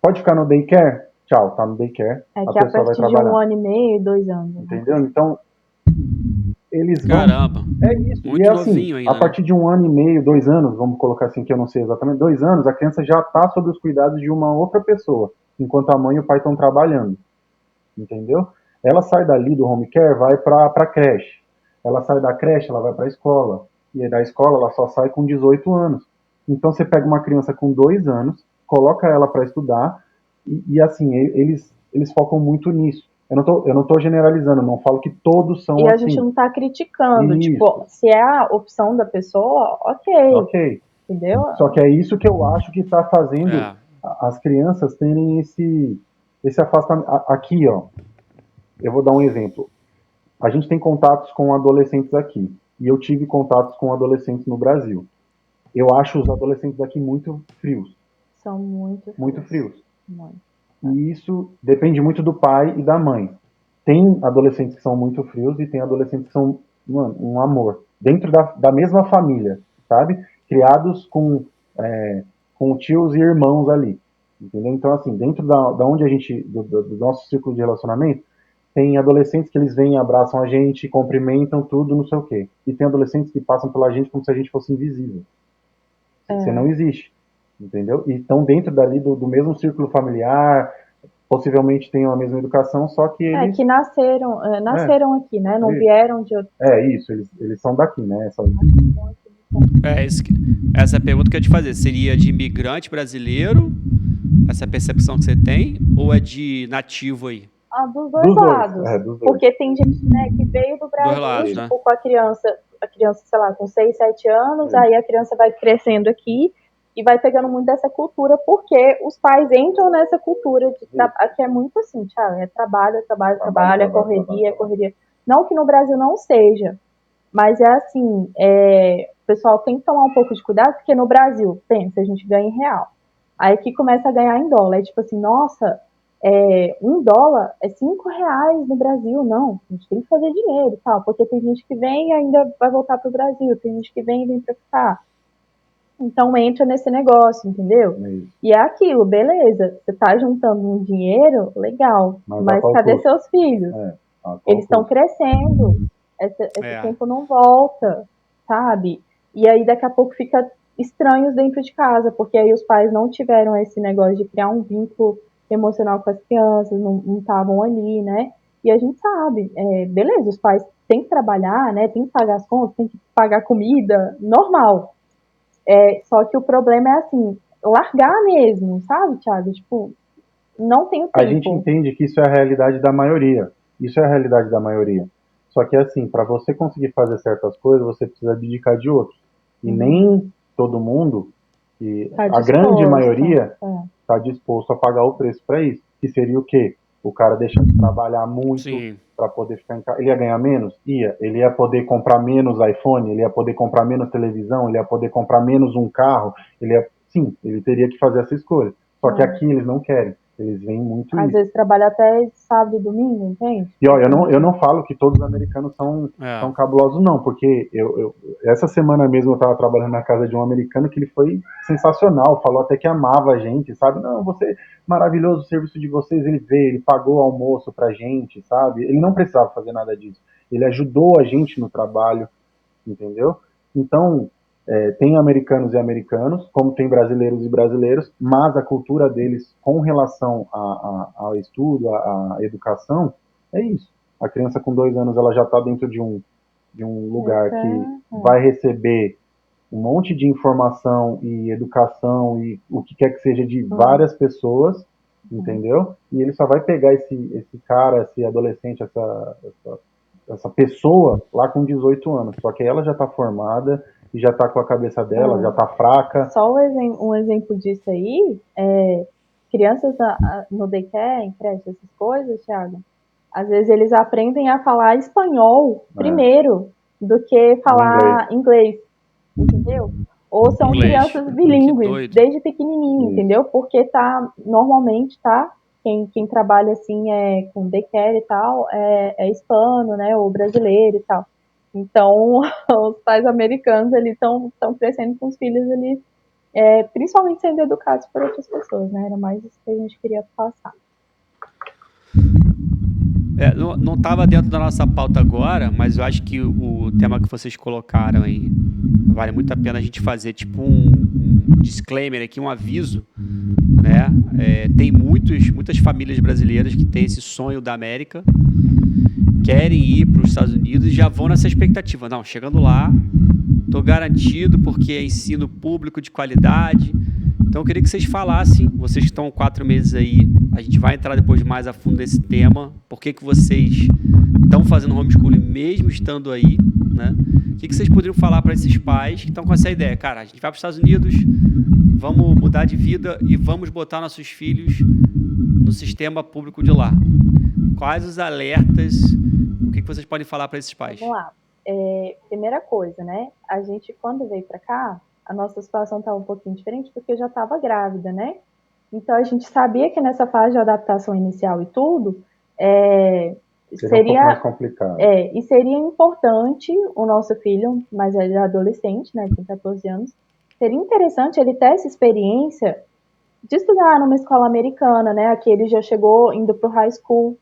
Pode ficar no daycare? Tchau, tá no daycare. É A que a pessoa vai partir de 1 trabalhar. ano e meio, 2 anos. Entendeu? Então, eles vão. Caramba. É isso. E Muito é assim, novinho a ainda, né? partir de 1 ano e meio, 2 anos, vamos colocar assim que eu não sei exatamente, 2 anos, a criança já está sob os cuidados de uma outra pessoa, enquanto a mãe e o pai estão trabalhando. Entendeu? Ela sai dali do home care, vai para a creche. Ela sai da creche, ela vai para a escola. E aí da escola ela só sai com 18 anos. Então você pega uma criança com 2 anos, coloca ela para estudar e assim, eles focam muito nisso. Eu não tô generalizando, não falo que todos são E a gente assim. não tá criticando. Tipo, Isso, se é a opção da pessoa, ok. ok. Entendeu? Só que é isso que eu acho que está fazendo É. as crianças terem esse afastamento. Aqui, ó, eu vou dar um exemplo. A gente tem contatos com adolescentes aqui. E eu tive contatos com adolescentes no Brasil. Eu acho os adolescentes aqui muito frios. São muito Muito frios. Muito. E isso depende muito do pai e da mãe. Tem adolescentes que são muito frios e tem adolescentes que são, mano, um amor. Dentro da mesma família, sabe? Criados com tios e irmãos ali. Entendeu? Então, assim, dentro da onde a gente, do nosso círculo de relacionamento, tem adolescentes que eles vêm, abraçam a gente, cumprimentam tudo, não sei o quê. E tem adolescentes que passam pela gente como se a gente fosse invisível. Você não existe. Entendeu? E estão dentro dali do mesmo círculo familiar, possivelmente tenham a mesma educação, só que eles. Que nasceram aqui, né? Não Isso. vieram de outro. Isso, eles são daqui, né? Essa é a pergunta que eu ia te fazer. Seria de imigrante brasileiro, essa percepção que você tem, ou é de nativo aí? Dos dois lados. Dos dois. Porque tem gente, né, que veio do Brasil, lados, tipo, né? com a criança, sei lá, com 6, 7 anos, aí a criança vai crescendo aqui e vai pegando muito dessa cultura, porque os pais entram nessa cultura que é muito assim, Thiago, é trabalho, é correria. Não que no Brasil não seja, mas é assim, o pessoal tem que tomar um pouco de cuidado, porque no Brasil, pensa, a gente ganha em real. Aí que começa a ganhar em dólar. É tipo assim, nossa, $1 é R$5 no Brasil. Não, a gente tem que fazer dinheiro, tal, porque tem gente que vem e ainda vai voltar pro Brasil, tem gente que vem e vem pra ficar. Então entra nesse negócio, entendeu? E é aquilo, beleza, você tá juntando um dinheiro, legal, mas cadê seus filhos? Eles estão crescendo, esse tempo não volta, sabe? E aí daqui a pouco fica estranhos dentro de casa, porque aí os pais não tiveram esse negócio de criar um vínculo emocional com as crianças, não estavam ali, né? E a gente sabe, beleza, os pais têm que trabalhar, né? Tem que pagar as contas, tem que pagar comida, normal. Só que o problema é assim, largar mesmo, sabe, Thiago? Tipo, não tenho A gente tempo. entende que isso é a realidade da maioria. Isso é a realidade da maioria. Só que assim, para você conseguir fazer certas coisas, você precisa abdicar de outros. E nem todo mundo, e Tá a grande disposto. maioria, está disposto a pagar o preço para isso. Que seria o quê? O cara deixar de trabalhar muito Sim. para poder ficar em casa. Ele ia ganhar menos? Ia. Ele ia poder comprar menos iPhone, ele ia poder comprar menos televisão, ele ia poder comprar menos um carro. Sim, ele teria que fazer essa escolha. Só que aqui eles não querem. Eles veem muito Às isso. vezes trabalha até sábado e domingo, entende? E ó, eu não falo que todos os americanos são cabulosos, não, porque essa semana mesmo eu estava trabalhando na casa de um americano que ele foi sensacional, falou até que amava a gente, sabe? Não, você, maravilhoso o serviço de vocês, ele veio, ele pagou o almoço pra gente, sabe? Ele não precisava fazer nada disso. Ele ajudou a gente no trabalho, entendeu? Então, tem americanos e americanos, como tem brasileiros e brasileiros, mas a cultura deles com relação ao estudo, à educação, é isso. A criança com 2 anos ela já está dentro de um lugar que vai receber um monte de informação e educação e o que quer que seja de várias pessoas, entendeu? E ele só vai pegar esse cara, esse adolescente, essa pessoa lá com 18 anos. Só que ela já está formada e já está com a cabeça dela, já está fraca. Só um exemplo disso aí, crianças no daycare, em creche, essas coisas, Thiago, às vezes eles aprendem a falar espanhol primeiro do que falar inglês, entendeu? Ou são crianças bilíngues desde pequenininho, entendeu? Porque normalmente quem trabalha assim com daycare e tal é hispano, né, ou brasileiro e tal. Então, os pais americanos ali estão crescendo com os filhos ali, principalmente sendo educados por outras pessoas, né? Era mais isso que a gente queria passar. Não estava dentro da nossa pauta agora, mas eu acho que o tema que vocês colocaram aí vale muito a pena a gente fazer tipo um disclaimer aqui, um aviso, né? Tem muitas famílias brasileiras que têm esse sonho da América, querem ir para os Estados Unidos e já vão nessa expectativa. Não, chegando lá, estou garantido porque é ensino público de qualidade. Então eu queria que vocês falassem, vocês que estão 4 meses aí, a gente vai entrar depois mais a fundo nesse tema, por que vocês estão fazendo homeschooling mesmo estando aí, né? O que vocês poderiam falar para esses pais que estão com essa ideia? Cara, a gente vai para os Estados Unidos, vamos mudar de vida e vamos botar nossos filhos no sistema público de lá. Quais os alertas, o que vocês podem falar para esses pais? Vamos lá. Primeira coisa, né? A gente, quando veio para cá, a nossa situação estava um pouquinho diferente porque eu já estava grávida, né? Então a gente sabia que nessa fase de adaptação inicial e tudo, seria um pouco mais complicado. E seria importante o nosso filho, mas ele é adolescente, né? Tem 14 anos. Seria interessante ele ter essa experiência de estudar numa escola americana, né? Aqui ele já chegou indo para o high school.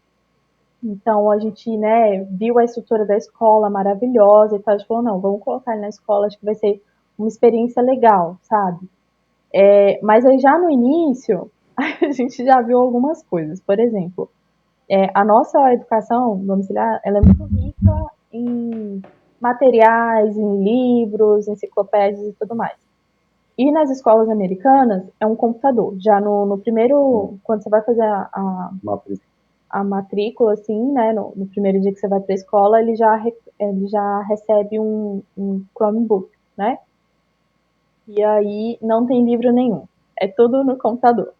Então, a gente, né, viu a estrutura da escola maravilhosa e tal. A gente falou, não, vamos colocar ele na escola, acho que vai ser uma experiência legal, sabe? Mas aí, já no início, a gente já viu algumas coisas. Por exemplo, a nossa educação domiciliar, ela é muito rica em materiais, em livros, enciclopédias e tudo mais. E nas escolas americanas, é um computador. Já no primeiro, quando você vai fazer a matrícula, assim, né, no primeiro dia que você vai para a escola, ele já recebe um Chromebook, né? E aí não tem livro nenhum. É tudo no computador.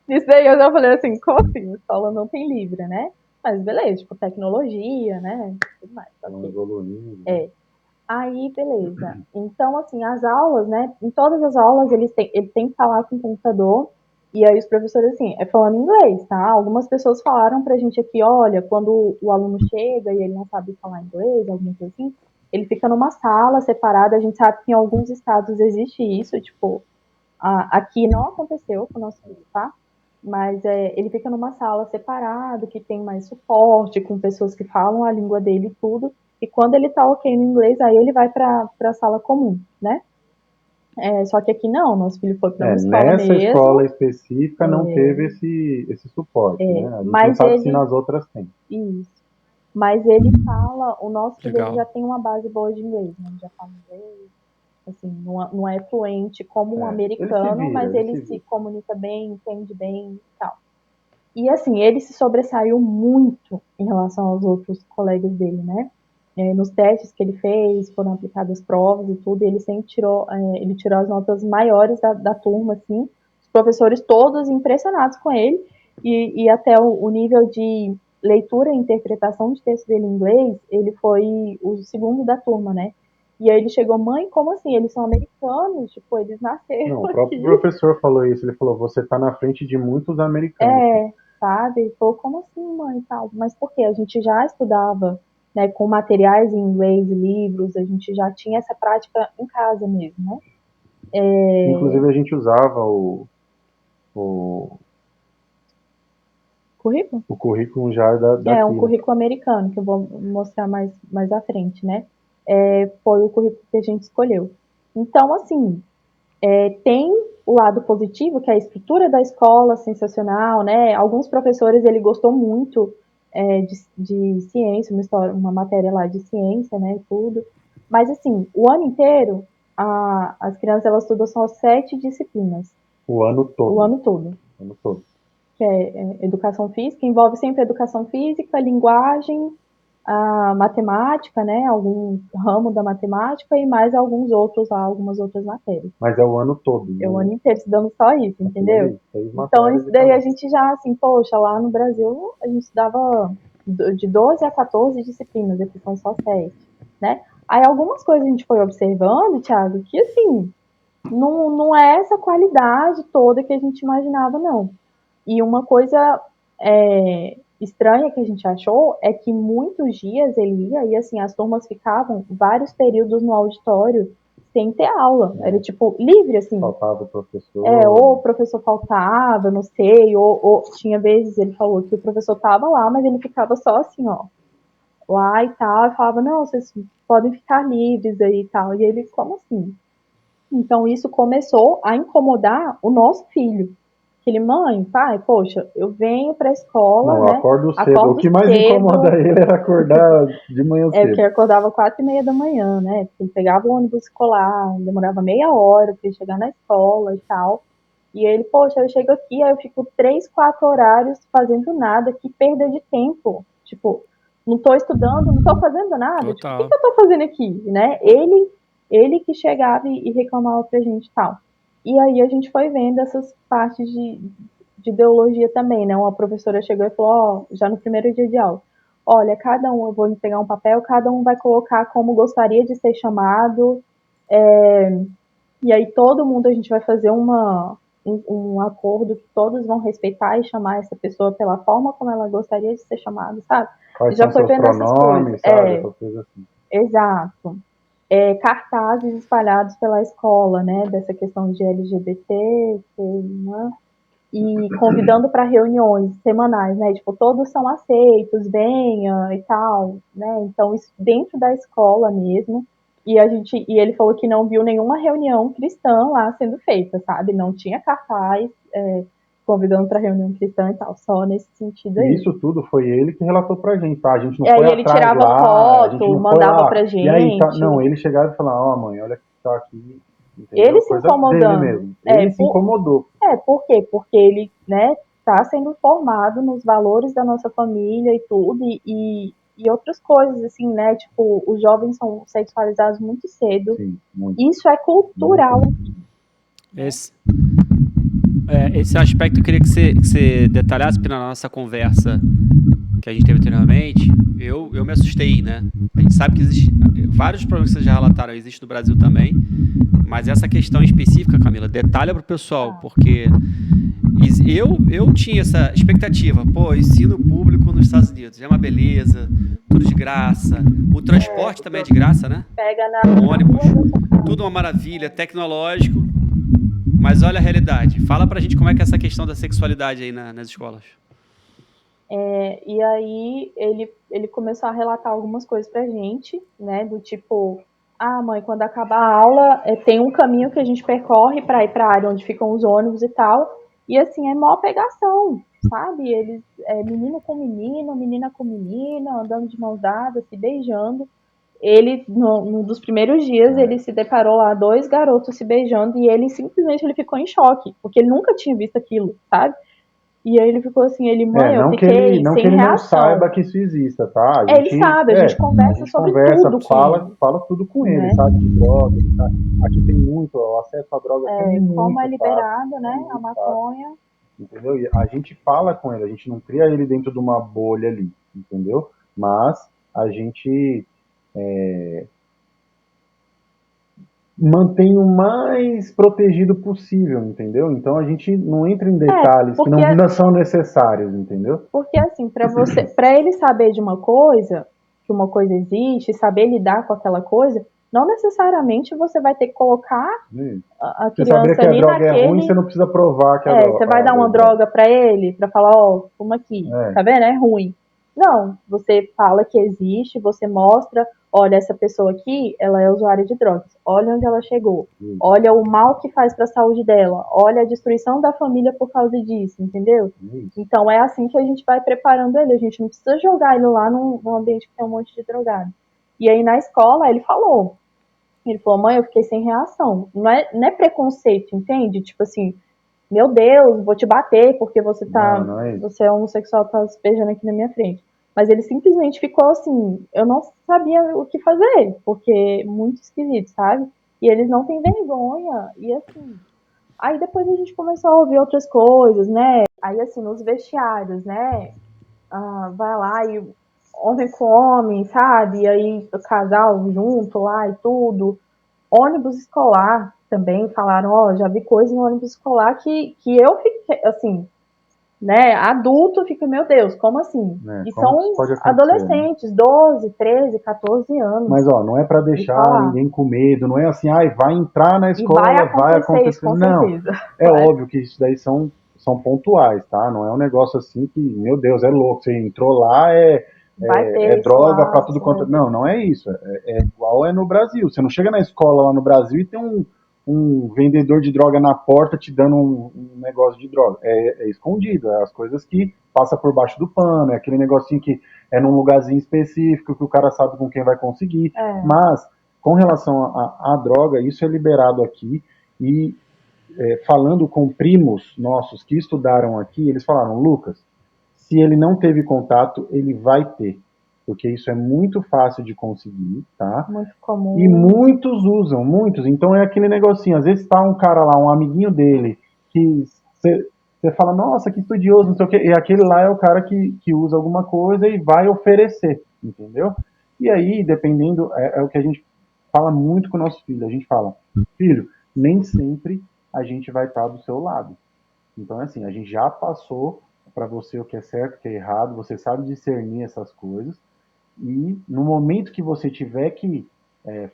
Isso daí eu já falei assim, como assim? A escola não tem livro, né? Mas beleza, tipo, tecnologia, né? Tudo mais. Evoluindo. Aí, beleza. Então, assim, as aulas, né? Em todas as aulas ele tem que falar com o computador. E aí os professores, assim, falando inglês, tá? Algumas pessoas falaram pra gente aqui, olha, quando o aluno chega e ele não sabe falar inglês, alguma coisa assim, ele fica numa sala separada. A gente sabe que em alguns estados existe isso, tipo, aqui não aconteceu com o nosso filho, tá? Mas ele fica numa sala separada, que tem mais suporte, com pessoas que falam a língua dele e tudo. E quando ele tá ok no inglês, aí ele vai para a sala comum, né? Só que aqui não, nosso filho foi para uma escola nessa mesmo. Escola específica não teve esse suporte, né? A gente mas não sabe se nas outras tem. Isso. Mas ele fala, o nosso filho já tem uma base boa de inglês, né? Já fala inglês. Assim, não é fluente como um Ele se americano, vira, mas ele ele se se vira. comunica bem, entende bem e tal. E assim, ele se sobressaiu muito em relação aos outros colegas dele, né? Nos testes que ele fez, foram aplicadas provas e tudo, e ele sempre ele tirou as notas maiores da turma, assim, os professores todos impressionados com ele, e até o nível de leitura e interpretação de texto dele em inglês, ele foi o segundo da turma, né? E aí ele chegou, mãe, como assim? Eles são americanos? Tipo, eles nasceram Não, o próprio aqui. professor falou isso. Ele falou: você está na frente de muitos americanos. Sabe? Ele falou, como assim, mãe, e tal? Mas por quê? A gente já estudava, né, com materiais em inglês, livros, a gente já tinha essa prática em casa mesmo, né? Inclusive, a gente usava o, Currículo? o currículo já É um daqui, né? currículo americano, que eu vou mostrar mais à frente, né? Foi o currículo que a gente escolheu. Então, assim, tem o lado positivo, que é a estrutura da escola, sensacional, né? Alguns professores, ele gostou muito de ciência, uma matéria lá de ciência, né, e tudo. Mas, assim, o ano inteiro, as crianças, elas estudam só 7 disciplinas, O ano o todo. ano todo, O ano todo. que é educação física, envolve sempre educação física, linguagem, a matemática, né, algum ramo da matemática e mais alguns outros lá, algumas outras matérias. Mas é o ano todo. É o ano inteiro estudando só isso, Aquilo ali, entendeu? 6 Então, matérias isso e daí a acabou. gente já, assim, poxa, lá no Brasil a gente estudava de 12 a 14 disciplinas, aqui são só 7, né? Aí algumas coisas a gente foi observando, Thiago, que assim, não é essa qualidade toda que a gente imaginava, não. E uma coisa estranha que a gente achou é que muitos dias ele ia e assim, as turmas ficavam vários períodos no auditório sem ter aula. Era tipo livre, assim. Faltava o Ou professor. o professor faltava, não sei, ou tinha vezes ele falou que o professor tava lá, mas ele ficava só assim, ó, lá e tal, e falava, não, vocês podem ficar livres aí e tal. E ele, como assim? Então isso começou a incomodar o nosso filho. Aquele, mãe, pai, poxa, eu venho pra escola, Não, eu né? acordo cedo. O Acordo que mais incomoda cedo, ele era acordar de manhã porque cedo. eu acordava 4:30 da manhã, né? Porque ele pegava o ônibus escolar, demorava meia hora para ele chegar na escola e tal. E ele, poxa, eu chego aqui, aí eu fico 3, 4 horários fazendo nada, que perda de tempo. Tipo, não tô estudando, não tô fazendo nada. Tipo, o que Total. eu tô fazendo aqui, né? Ele que chegava e reclamava pra gente e tal. E aí a gente foi vendo essas partes de ideologia também, né? Uma professora chegou e falou, ó, já no primeiro dia de aula, olha, cada um, eu vou pegar um papel, cada um vai colocar como gostaria de ser chamado, e aí todo mundo a gente vai fazer um acordo que todos vão respeitar e chamar essa pessoa pela forma como ela gostaria de ser chamada, sabe? Quais E já são foi seus vendo essas coisas. pronomes, sabe? Essas coisas assim. Exato. Cartazes espalhados pela escola, né? Dessa questão de LGBT, né? E convidando para reuniões semanais, né? Tipo, todos são aceitos, venha e tal, né? Então, isso dentro da escola mesmo. E ele falou que não viu nenhuma reunião cristã lá sendo feita, sabe? Não tinha cartaz convidando para reunião cristã e tal, só nesse sentido E aí. isso tudo foi ele que relatou pra gente, tá? A gente não E foi aí ele atrás tirava lá, a gente foto, não foi mandava lá. pra E aí, tá? gente. Não, ele chegava e falava, ó, mãe, olha que tá aqui, Ele entendeu? se Coisa dele incomodando. mesmo. Ele se incomodou. Por quê? Porque ele, né, tá sendo formado nos valores da nossa família e tudo, e outras coisas, assim, né? Tipo, os jovens são sexualizados muito cedo. Sim, muito. Isso é cultural. Esse aspecto eu queria que você detalhasse na nossa conversa que a gente teve anteriormente. Eu me assustei, né? A gente sabe que existe vários problemas que vocês já relataram, existe no Brasil também, mas essa questão específica, Camila, detalha pro pessoal, porque eu tinha essa expectativa, pô, ensino público nos Estados Unidos, é uma beleza, tudo de graça, o transporte também é de graça, né? Pega Ônibus, tudo uma maravilha, tecnológico, mas olha a realidade. Fala pra gente como é que é essa questão da sexualidade aí nas escolas. E aí ele começou a relatar algumas coisas pra gente, né? Do tipo, mãe, quando acabar a aula, tem um caminho que a gente percorre para ir para a área onde ficam os ônibus e tal. E assim, é mó pegação, sabe? Eles, menino com menino, menina com menina, andando de mãos dadas, se beijando. ele, num dos primeiros dias, ele se deparou lá, 2 garotos se beijando, e ele simplesmente ele ficou em choque, porque ele nunca tinha visto aquilo, sabe? E aí ele ficou assim, mãe, eu não que fiquei ele, não sem que ele não reação. saiba que isso exista, tá? Ele sabe, a gente conversa sobre tudo. Fala tudo com ele, sabe? De droga, sabe? Aqui tem muito, o acesso à droga aqui é muito como é fácil, liberado, né, muito a maconha. fácil, entendeu? E a gente fala com ele, a gente não cria ele dentro de uma bolha ali, entendeu? Mas a gente mantém o mais protegido possível, entendeu? Então a gente não entra em detalhes que não são necessários, entendeu? Porque assim, para ele saber de uma coisa, que uma coisa existe, saber lidar com aquela coisa, não necessariamente você vai ter que colocar a criança ali naquele... Você saber que a droga é ruim, você não precisa provar que a droga... Você vai dar uma droga para ele, para falar, fuma aqui, tá vendo? É ruim. Não, você fala que existe, você mostra, olha, essa pessoa aqui, ela é usuária de drogas, olha onde ela chegou, olha o mal que faz para a saúde dela, olha a destruição da família por causa disso, entendeu? Então é assim que a gente vai preparando ele, a gente não precisa jogar ele lá num ambiente que tem um monte de drogado. E aí na escola ele falou, mãe, eu fiquei sem reação. Não é preconceito, entende? Tipo assim, meu Deus, vou te bater porque você você é homossexual, tá se beijando aqui na minha frente. Mas ele simplesmente ficou assim, eu não sabia o que fazer, porque muito esquisito, sabe? E eles não têm vergonha, e assim... Aí depois a gente começou a ouvir outras coisas, né? Aí assim, nos vestiários, né? Vai lá e homem com homem, sabe? E aí o casal junto lá e tudo. Ônibus escolar também falaram, já vi coisa no ônibus escolar que eu fiquei, assim, né, adulto fica, meu Deus, como assim? E são adolescentes, né? 12, 13, 14 anos. Mas, não é para deixar ninguém com medo, não é assim, vai entrar na escola, vai acontecer. Isso, com não, certeza. É óbvio que isso daí são pontuais, tá? Não é um negócio assim que, meu Deus, é louco, você entrou lá, droga para tudo quanto... Não é isso, igual no Brasil, você não chega na escola lá no Brasil e tem um vendedor de droga na porta te dando um negócio de droga. É escondido, é as coisas que passa por baixo do pano, é aquele negocinho que é num lugarzinho específico que o cara sabe com quem vai conseguir. Mas, com relação à droga, isso é liberado aqui e falando com primos nossos que estudaram aqui, eles falaram, Lucas, se ele não teve contato, ele vai ter. Porque isso é muito fácil de conseguir, tá? Muito comum. E muitos usam, muitos. Então é aquele negocinho, às vezes tá um cara lá, um amiguinho dele, que você fala, nossa, que estudioso, não sei o quê. E aquele lá é o cara que usa alguma coisa e vai oferecer, entendeu? E aí, dependendo, é o que a gente fala muito com o nosso filho. A gente fala, filho, nem sempre a gente vai estar do seu lado. Então, assim, a gente já passou para você o que é certo, o que é errado, você sabe discernir essas coisas, e no momento que você tiver que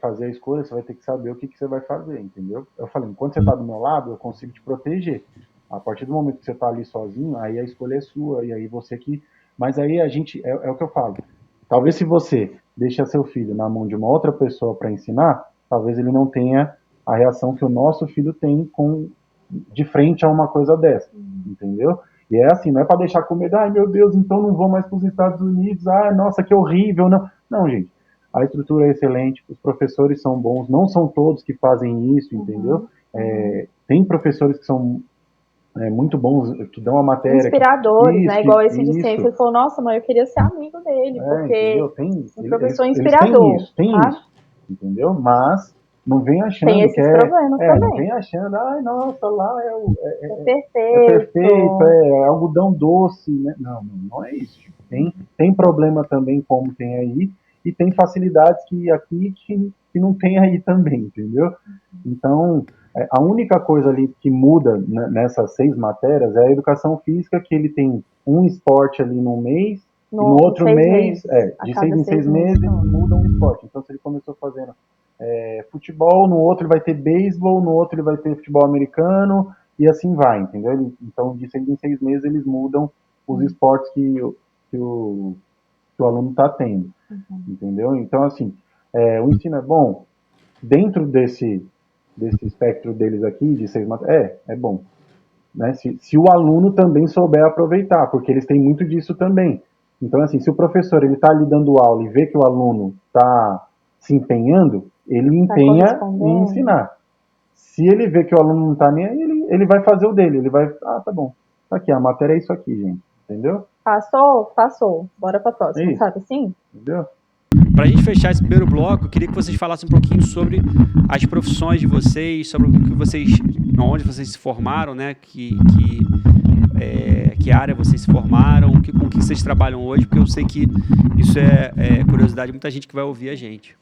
fazer a escolha, você vai ter que saber o que você vai fazer, entendeu? Eu falei, enquanto você está do meu lado, eu consigo te proteger. A partir do momento que você está ali sozinho, aí a escolha é sua, e aí você que... Mas aí a gente, é o que eu falo, talvez se você deixa seu filho na mão de uma outra pessoa para ensinar, talvez ele não tenha a reação que o nosso filho tem de frente a uma coisa dessa, entendeu? E é assim, não é para deixar com medo, ai meu Deus, então não vou mais para os Estados Unidos, ai nossa, que horrível, não. Não, gente, a estrutura é excelente, os professores são bons, não são todos que fazem isso, entendeu? Tem professores que são muito bons, que dão a matéria. Inspiradores, né? Igual esse de ciência, ele falou, nossa, mãe, eu queria ser amigo dele, porque um professor inspirador. Tem isso, entendeu? Mas não vem achando tem esses problemas também. Não vem achando, ai, nossa, lá perfeito. É perfeito, é algodão doce, né? Não é isso. Tem problema também, como tem aí, e tem facilidades que aqui que não tem aí também, entendeu? Então, a única coisa ali que muda nessas 6 matérias é a educação física, que ele tem um esporte ali no mês, e no outro mês, de 6 em 6 meses, ele muda um esporte. Então, se ele começou fazendo futebol, no outro ele vai ter beisebol, no outro ele vai ter futebol americano, e assim vai, entendeu? Então, de 6 em 6 meses, eles mudam os esportes que o aluno está tendo, entendeu? Então, assim, o ensino é bom. Dentro desse espectro deles aqui, de 6 matérias, é bom. Né? Se o aluno também souber aproveitar, porque eles têm muito disso também. Então, assim, se o professor está ali dando aula e vê que o aluno está se empenhando, ele Tá empenha em correspondendo. ensinar. Se ele vê que o aluno não tá nem aí, ele vai fazer o dele. Ele vai, tá bom. Tá aqui, a matéria é isso aqui, gente. Entendeu? Passou. Bora pra É próxima, isso. sabe assim? Entendeu? Para a gente fechar esse primeiro bloco, eu queria que vocês falassem um pouquinho sobre as profissões de vocês, sobre o que vocês, onde vocês se formaram, né? Que área vocês se formaram, com o que vocês trabalham hoje, porque eu sei que isso é curiosidade de muita gente que vai ouvir a gente.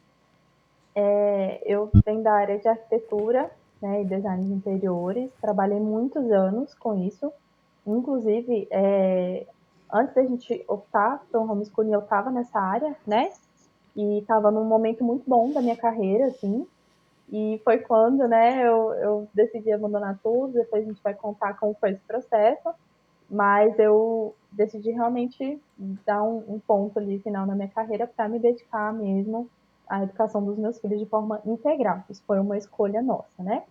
Eu venho da área de arquitetura, né, e design de interiores. Trabalhei muitos anos com isso. Inclusive, antes da gente optar pelo homeschooling, eu estava nessa área, né? E estava num momento muito bom da minha carreira, assim. E foi quando, né, eu decidi abandonar tudo. Depois a gente vai contar como foi esse processo. Mas eu decidi realmente dar um ponto ali final na minha carreira para me dedicar mesmo à educação dos meus filhos de forma integral. Isso foi uma escolha nossa, né?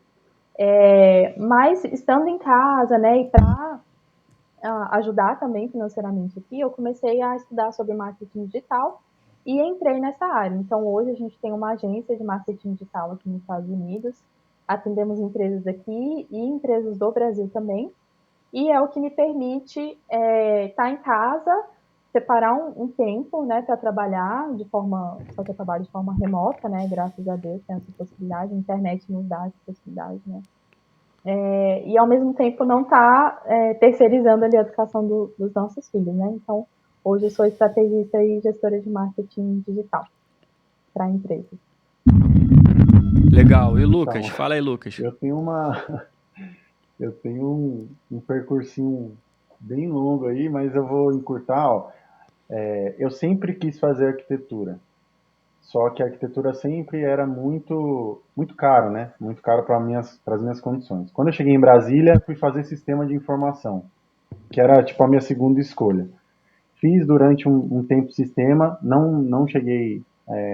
Mas estando em casa, né, e para ajudar também financeiramente aqui, eu comecei a estudar sobre marketing digital e entrei nessa área. Então, hoje a gente tem uma agência de marketing digital aqui nos Estados Unidos, atendemos empresas aqui e empresas do Brasil também, e é o que me permite estar em casa, separar um tempo, né, para trabalhar só que eu trabalho de forma remota, né, graças a Deus tem essa possibilidade, a internet nos dá essa possibilidade, né, e ao mesmo tempo não estar terceirizando ali a educação dos nossos filhos, né, então hoje eu sou estrategista e gestora de marketing digital para empresas. Legal. E Lucas? Então, Fala aí, Lucas. Eu tenho um percursinho bem longo aí, mas eu vou encurtar. Ó. Eu sempre quis fazer arquitetura, só que a arquitetura sempre era muito caro, né? Muito caro para as minhas condições. Quando eu cheguei em Brasília, fui fazer sistema de informação, que era tipo a minha segunda escolha. Fiz durante um tempo sistema, não cheguei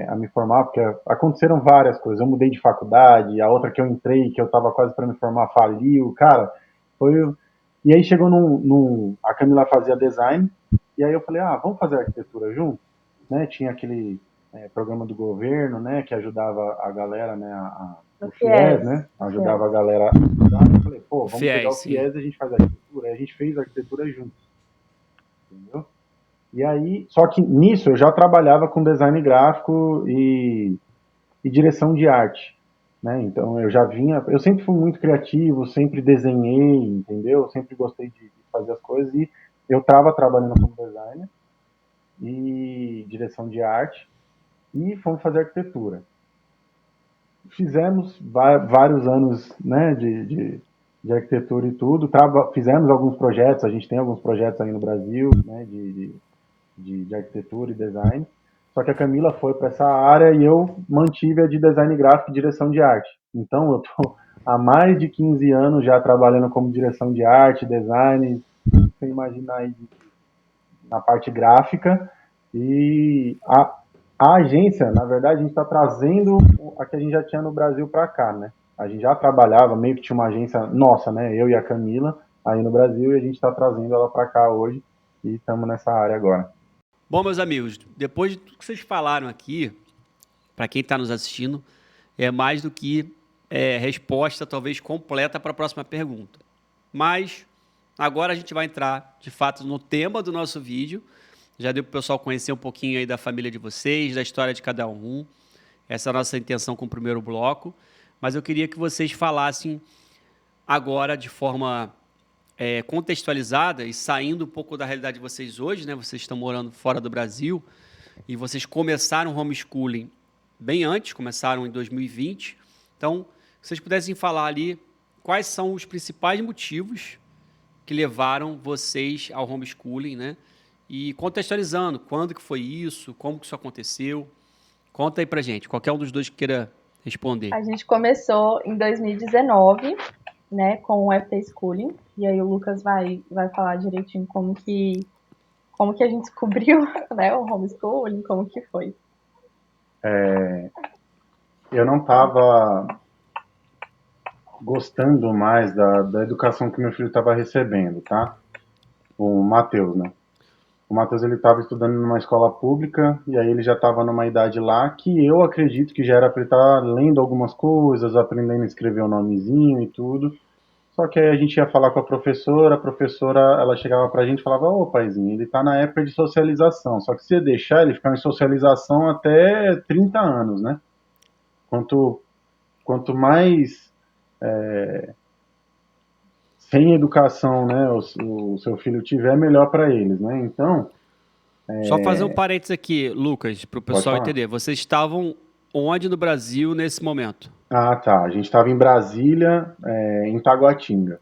a me formar, porque aconteceram várias coisas. Eu mudei de faculdade, a outra que eu entrei, que eu estava quase para me formar, faliu. Cara, foi. E aí chegou a Camila fazia design, e aí eu falei, vamos fazer arquitetura junto? Né? Tinha aquele programa do governo, né, que ajudava a galera, né, o FIES, né, ajudava a galera a estudar. Eu falei, pô, vamos pegar o FIES e a gente faz arquitetura. Aí a gente fez arquitetura juntos, entendeu? E aí, só que nisso eu já trabalhava com design gráfico e direção de arte, né? Então eu sempre fui muito criativo, sempre desenhei, entendeu? Sempre gostei de fazer as coisas e eu estava trabalhando como designer e direção de arte e fomos fazer arquitetura. Fizemos vários anos, né, de arquitetura e tudo, fizemos alguns projetos, a gente tem alguns projetos aí no Brasil, né, de arquitetura e design. Só que a Camila foi para essa área e eu mantive a de design gráfico e direção de arte. Então eu estou há mais de 15 anos já trabalhando como direção de arte, design, você imaginar aí na parte gráfica. E a agência, na verdade, a gente está trazendo a que a gente já tinha no Brasil para cá, né? A gente já trabalhava, meio que tinha uma agência nossa, né? Eu e a Camila, aí no Brasil, e a gente está trazendo ela para cá hoje e estamos nessa área agora. Bom, meus amigos, depois de tudo que vocês falaram aqui, para quem está nos assistindo, é mais do que resposta talvez completa para a próxima pergunta. Mas agora a gente vai entrar, de fato, no tema do nosso vídeo. Já deu para o pessoal conhecer um pouquinho aí da família de vocês, da história de cada um. Essa é a nossa intenção com o primeiro bloco. Mas eu queria que vocês falassem agora de forma contextualizada e saindo um pouco da realidade de vocês hoje, né? Vocês estão morando fora do Brasil e vocês começaram o homeschooling bem antes, começaram em 2020. Então, se vocês pudessem falar ali quais são os principais motivos que levaram vocês ao homeschooling, né? E contextualizando, quando que foi isso, como que isso aconteceu. Conta aí pra gente, qualquer um dos dois que queira responder. A gente começou em 2019, né, com o FT Schooling, e aí o Lucas vai falar direitinho como que a gente descobriu, né, o homeschooling, como que foi. Eu não estava gostando mais da educação que meu filho estava recebendo, tá? O Matheus, né? O Matheus, ele estava estudando numa escola pública e aí ele já estava numa idade lá que eu acredito que já era para ele estar lendo algumas coisas, aprendendo a escrever o nomezinho e tudo. Só que aí a gente ia falar com a professora, ela chegava pra gente e falava, ô paizinho, ele tá na época de socialização, só que se você deixar, ele ficar em socialização até 30 anos, né? Quanto, quanto mais sem educação, né, o seu filho tiver, melhor para eles, né? Então, Só fazer um parênteses aqui, Lucas, para o pode pessoal falar. entender. Vocês estavam onde no Brasil nesse momento? Ah, tá. A gente estava em Brasília, em Taguatinga.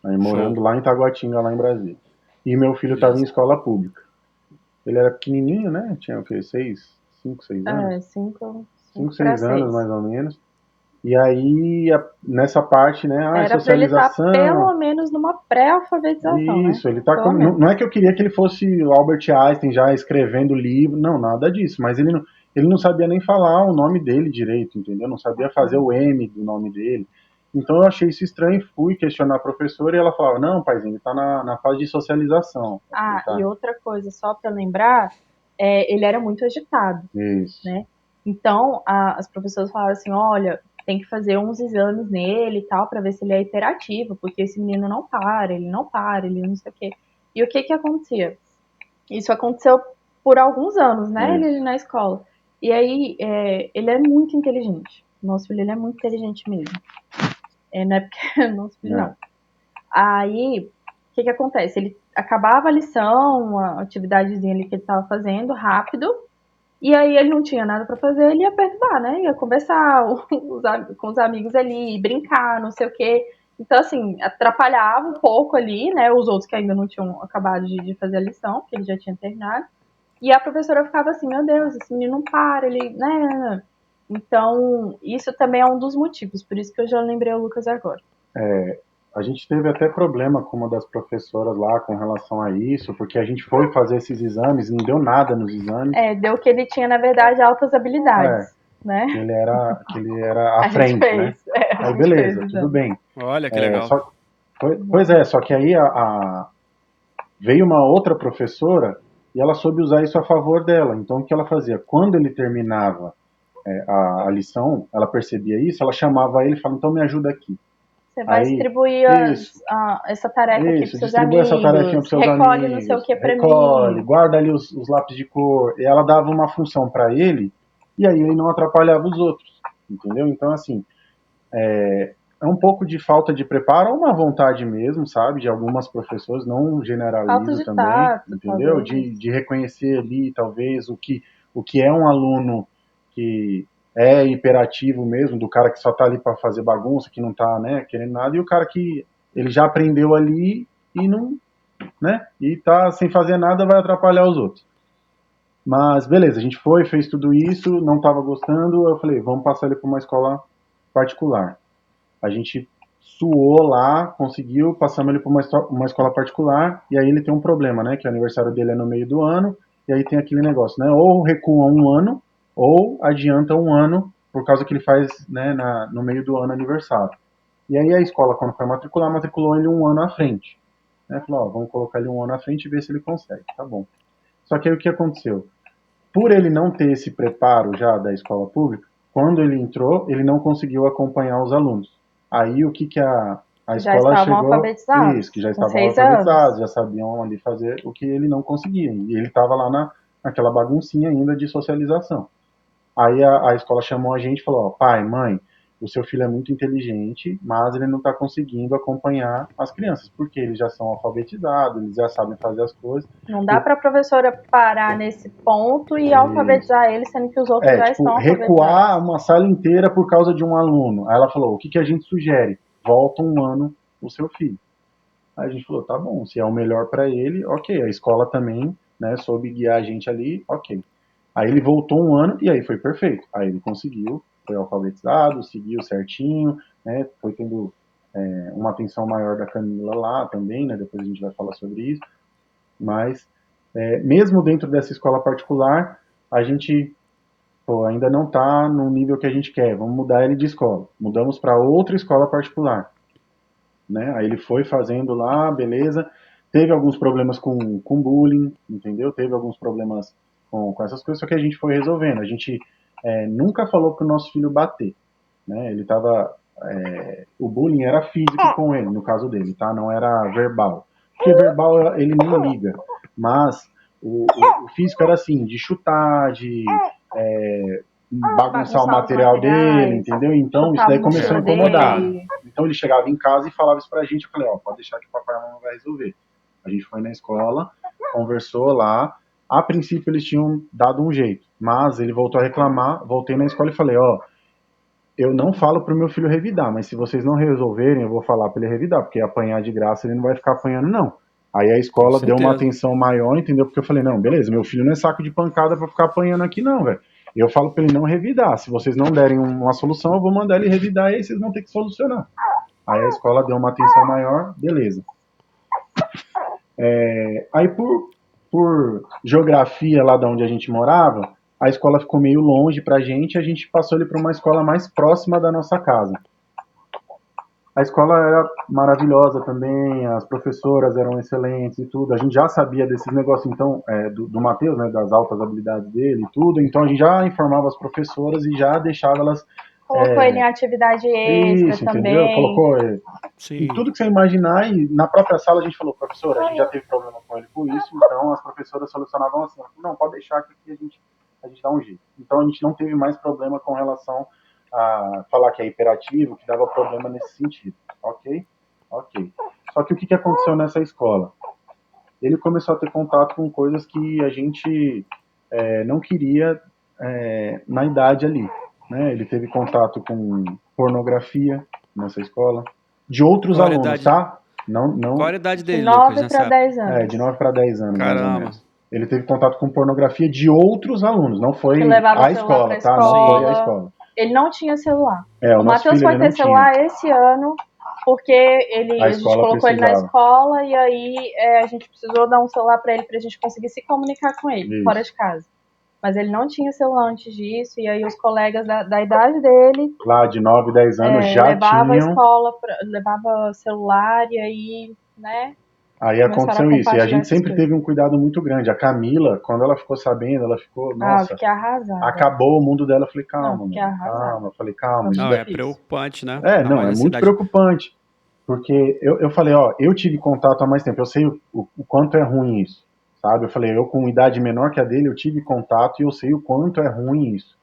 Aí, Show. morando lá em Taguatinga, lá em Brasília. E meu filho estava em Beleza. escola pública. Ele era pequenininho, né? Tinha o quê? 5, 6 anos? 5 5, para 6 anos, 6. mais ou menos. E aí, nessa parte, né? Era para ele estar Socialização. pelo menos numa pré-alfabetização, né? Isso, ele tá Pelo não, menos. não é que eu queria que ele fosse o Albert Einstein já escrevendo livro, não, nada disso, mas ele não sabia nem falar o nome dele direito, entendeu? Não sabia fazer o M do nome dele. Então eu achei isso estranho, fui questionar a professora e ela falava, não, paizinho, ele tá na fase de socialização. Eu falei, tá, E outra coisa, só para lembrar, ele era muito agitado, isso. né? Então, as professoras falaram assim, olha, tem que fazer uns exames nele e tal, para ver se ele é hiperativo, porque esse menino não para, ele não sei o quê. E o que que acontecia? Isso aconteceu por alguns anos, né, Isso. ele na escola. E aí, ele é muito inteligente. Nosso filho, ele é muito inteligente mesmo. Não é porque nosso filho, não. Aí, o que que acontece? Ele acabava a lição, a atividadezinha ali que ele estava fazendo, rápido, e aí ele não tinha nada para fazer, ele ia perturbar, né? Ia conversar com os amigos ali, brincar, não sei o quê. Então, assim, atrapalhava um pouco ali, né? Os outros que ainda não tinham acabado de fazer a lição, que ele já tinha terminado. E a professora ficava assim, meu Deus, esse menino não para, ele, né? Então, isso também é um dos motivos, por isso que eu já lembrei o Lucas agora. A gente teve até problema com uma das professoras lá com relação a isso, porque a gente foi fazer esses exames e não deu nada nos exames. Deu que ele tinha, na verdade, altas habilidades, né? Que ele era à frente, né? Aí beleza, tudo bem. Olha que legal. Pois é, só que aí veio uma outra professora e ela soube usar isso a favor dela. Então o que ela fazia? Quando ele terminava a lição, ela percebia isso, ela chamava ele e falava, então me ajuda aqui. Você vai distribuir essa tarefa aqui para seus distribui amigos, essa tarefinha para seus recolhe amigos, não sei o que para recolhe, mim. guarda ali os lápis de cor. E ela dava uma função para ele e aí ele não atrapalhava os outros, entendeu? Então, assim, é um pouco de falta de preparo, uma vontade mesmo, sabe? De algumas professoras, não generalizo também, tato, entendeu? De reconhecer ali, talvez, o que é um aluno que é hiperativo mesmo, do cara que só tá ali para fazer bagunça, que não tá, né, querendo nada, e o cara que ele já aprendeu ali e não, né, e tá sem fazer nada, vai atrapalhar os outros. Mas beleza, a gente fez tudo isso, não tava gostando, eu falei, vamos passar ele para uma escola particular. A gente suou lá, conseguiu, passamos ele para uma escola particular, e aí ele tem um problema, né, que o aniversário dele é no meio do ano, e aí tem aquele negócio, né, ou recua um ano, ou adianta um ano, por causa que ele faz, né, no meio do ano aniversário. E aí a escola, quando foi matricular, matriculou ele um ano à frente. Né? Falou, ó, vamos colocar ele um ano à frente e ver se ele consegue. Tá bom. Só que aí o que aconteceu? Por ele não ter esse preparo já da escola pública, quando ele entrou, ele não conseguiu acompanhar os alunos. Aí o que a escola chegou... Alfabetizados, isso, que já estavam alfabetizados, já sabiam ali fazer o que ele não conseguia. E ele estava lá naquela baguncinha ainda de socialização. Aí a escola chamou a gente e falou, ó, pai, mãe, o seu filho é muito inteligente, mas ele não está conseguindo acompanhar as crianças, porque eles já são alfabetizados, eles já sabem fazer as coisas. Não dá para a professora parar nesse ponto e alfabetizar eles, sendo que os outros já estão alfabetizados. Recuar uma sala inteira por causa de um aluno. Aí ela falou, o que a gente sugere? Volta um ano o seu filho. Aí a gente falou, tá bom, se é o melhor para ele, ok. A escola também, né, soube guiar a gente ali, ok. Aí ele voltou um ano e aí foi perfeito. Aí ele conseguiu, foi alfabetizado, seguiu certinho, né, foi tendo uma atenção maior da Camila lá também, né, depois a gente vai falar sobre isso. Mas, mesmo dentro dessa escola particular, a gente ainda não está no nível que a gente quer, vamos mudar ele de escola. Mudamos para outra escola particular. Né? Aí ele foi fazendo lá, beleza. teve alguns problemas com bullying, entendeu? Teve alguns problemas com essas coisas, só que a gente foi resolvendo. A gente nunca falou pro nosso filho bater, né? Ele tava... o bullying era físico com ele, no caso dele, tá? Não era verbal. Porque verbal ele nem liga. Mas o físico era assim, de chutar, de bagunçar o material dele, entendeu? Então isso daí começou a incomodar. Então ele chegava em casa e falava isso pra gente. Eu falei, pode deixar que o papai e a mamãe vai resolver. A gente foi na escola, conversou lá. A princípio eles tinham dado um jeito, mas ele voltou a reclamar. Voltei na escola e falei, eu não falo pro meu filho revidar, mas se vocês não resolverem, eu vou falar pra ele revidar, porque apanhar de graça ele não vai ficar apanhando, não. Aí a escola deu uma atenção maior, entendeu? Porque eu falei, não, beleza, meu filho não é saco de pancada pra ficar apanhando aqui, não, velho. Eu falo pra ele não revidar. Se vocês não derem uma solução, eu vou mandar ele revidar e aí vocês vão ter que solucionar. Aí a escola deu uma atenção maior, beleza. Aí por geografia lá de onde a gente morava, a escola ficou meio longe pra gente, a gente passou ele para uma escola mais próxima da nossa casa. A escola era maravilhosa também, as professoras eram excelentes e tudo. A gente já sabia desses negócios, então, do Matheus, né, das altas habilidades dele e tudo. Então a gente já informava as professoras e já deixava elas... Colocou ele em atividade extra isso, também. Entendeu? Colocou em tudo que você imaginar. E na própria sala a gente falou, professora, a gente já teve problema com ele por isso. Então as professoras solucionavam assim, não, pode deixar que aqui a gente dá um jeito. Então a gente não teve mais problema com relação a falar que é hiperativo, que dava problema nesse sentido. Ok? Só que o que aconteceu nessa escola? Ele começou a ter contato com coisas que a gente não queria na idade ali. Né? Ele teve contato com pornografia nessa escola. De outros alunos, tá? Não... Qual a idade dele, de 9 para 10 anos. De 9 para 10 anos. Caramba. Mais ou menos. Ele teve contato com pornografia de outros alunos, não foi a escola, tá? Não foi a escola. Ele não tinha celular. O Matheus foi ter celular esse ano, porque a gente colocou ele na escola e aí a gente precisou dar um celular para ele, pra gente conseguir se comunicar com ele, fora de casa. Mas ele não tinha celular antes disso, e aí os colegas da idade dele... Lá de 9, 10 anos já levava tinham... levava celular, e aí, né... Aí aconteceu isso, e a gente sempre teve um cuidado muito grande. A Camila, quando ela ficou sabendo, ela ficou, nossa... fiquei arrasada. Acabou o mundo dela, eu falei, calma, calma. Eu falei, calma. Não, é preocupante, né? É muito preocupante. Porque eu falei, eu tive contato há mais tempo, eu sei o quanto é ruim isso. Sabe? Eu falei, eu com idade menor que a dele, eu tive contato e eu sei o quanto é ruim isso.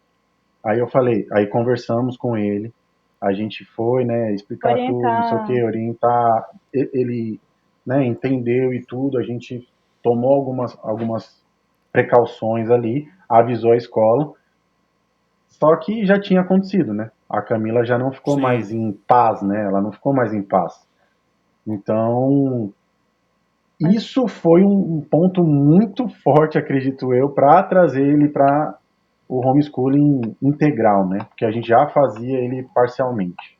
Aí eu falei, aí conversamos com ele, a gente foi, né, explicar tudo, não sei o que, orientar, ele, né, entendeu e tudo, a gente tomou algumas precauções ali, avisou a escola, só que já tinha acontecido, né? A Camila já não ficou mais em paz, né? Ela não ficou mais em paz. Então... Isso foi um ponto muito forte, acredito eu, para trazer ele para o homeschooling integral, né? Porque a gente já fazia ele parcialmente.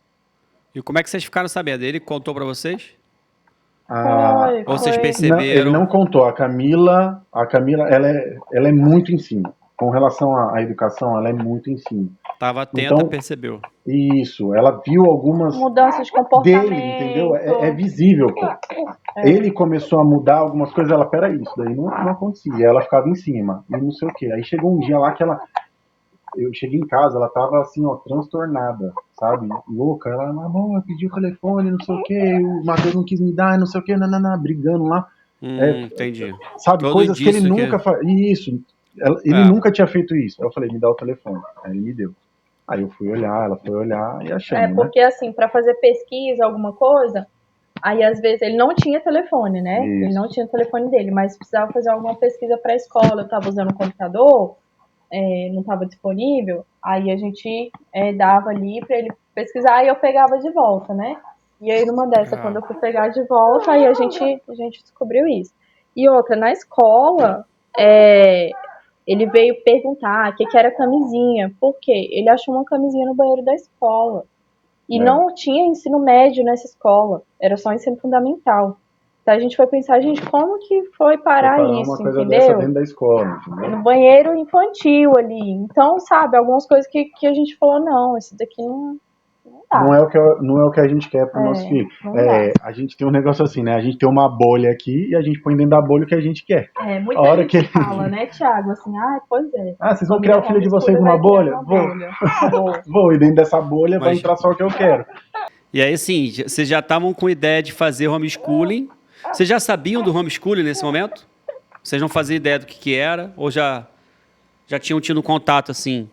E como é que vocês ficaram sabendo? Ele contou para vocês? Ou vocês perceberam? Não, ele não contou. A Camila, ela é muito em cima. Com relação à educação, ela é muito em cima. Estava atenta, então, percebeu. Isso, ela viu algumas... mudanças de comportamento. Dele, entendeu? É visível, pô. Ele começou a mudar algumas coisas, peraí, isso daí não acontecia. Ela ficava em cima, e não sei o quê. Aí chegou um dia lá que eu cheguei em casa, ela tava assim, transtornada, sabe? Louca. Ela, amor, pediu o telefone, não sei o quê, o Matheus não quis me dar, não sei o quê, brigando lá. Entendi. Sabe, todo coisas que ele nunca faz. Isso, ele nunca tinha feito isso. Eu falei, me dá o telefone. Aí ele me deu. Aí eu fui olhar, ela foi olhar e achamos, porque assim, para fazer pesquisa, alguma coisa, aí às vezes ele não tinha telefone, né? Isso. Ele não tinha o telefone dele, mas precisava fazer alguma pesquisa para a escola. Eu estava usando o computador, não estava disponível, aí a gente dava ali para ele pesquisar e eu pegava de volta, né? E aí numa dessa, quando eu fui pegar de volta, aí a gente descobriu isso. E outra, na escola, ele veio perguntar o que era camisinha. Por quê? Ele achou uma camisinha no banheiro da escola. E não tinha ensino médio nessa escola. Era só ensino fundamental. Então a gente foi pensar, como que foi parar isso, uma coisa entendeu? Dessa dentro da escola, entendeu? No banheiro infantil ali. Então, sabe, algumas coisas que a gente falou, não, isso daqui não dá. Não é o que a gente quer pro nosso filho. Não dá. A gente tem um negócio assim, né? A gente tem uma bolha aqui e a gente põe dentro da bolha o que a gente quer. Muita A hora gente que- fala, né, Thiago, assim, pois é. Vocês vão criar o filho de vocês numa bolha? Vou, e dentro dessa bolha vai Mas- entrar só o que eu quero. E aí, assim, vocês já estavam com ideia de fazer homeschooling. Vocês já sabiam do homeschooling nesse momento? Vocês não faziam ideia do que era? Ou já tinham tido contato, assim,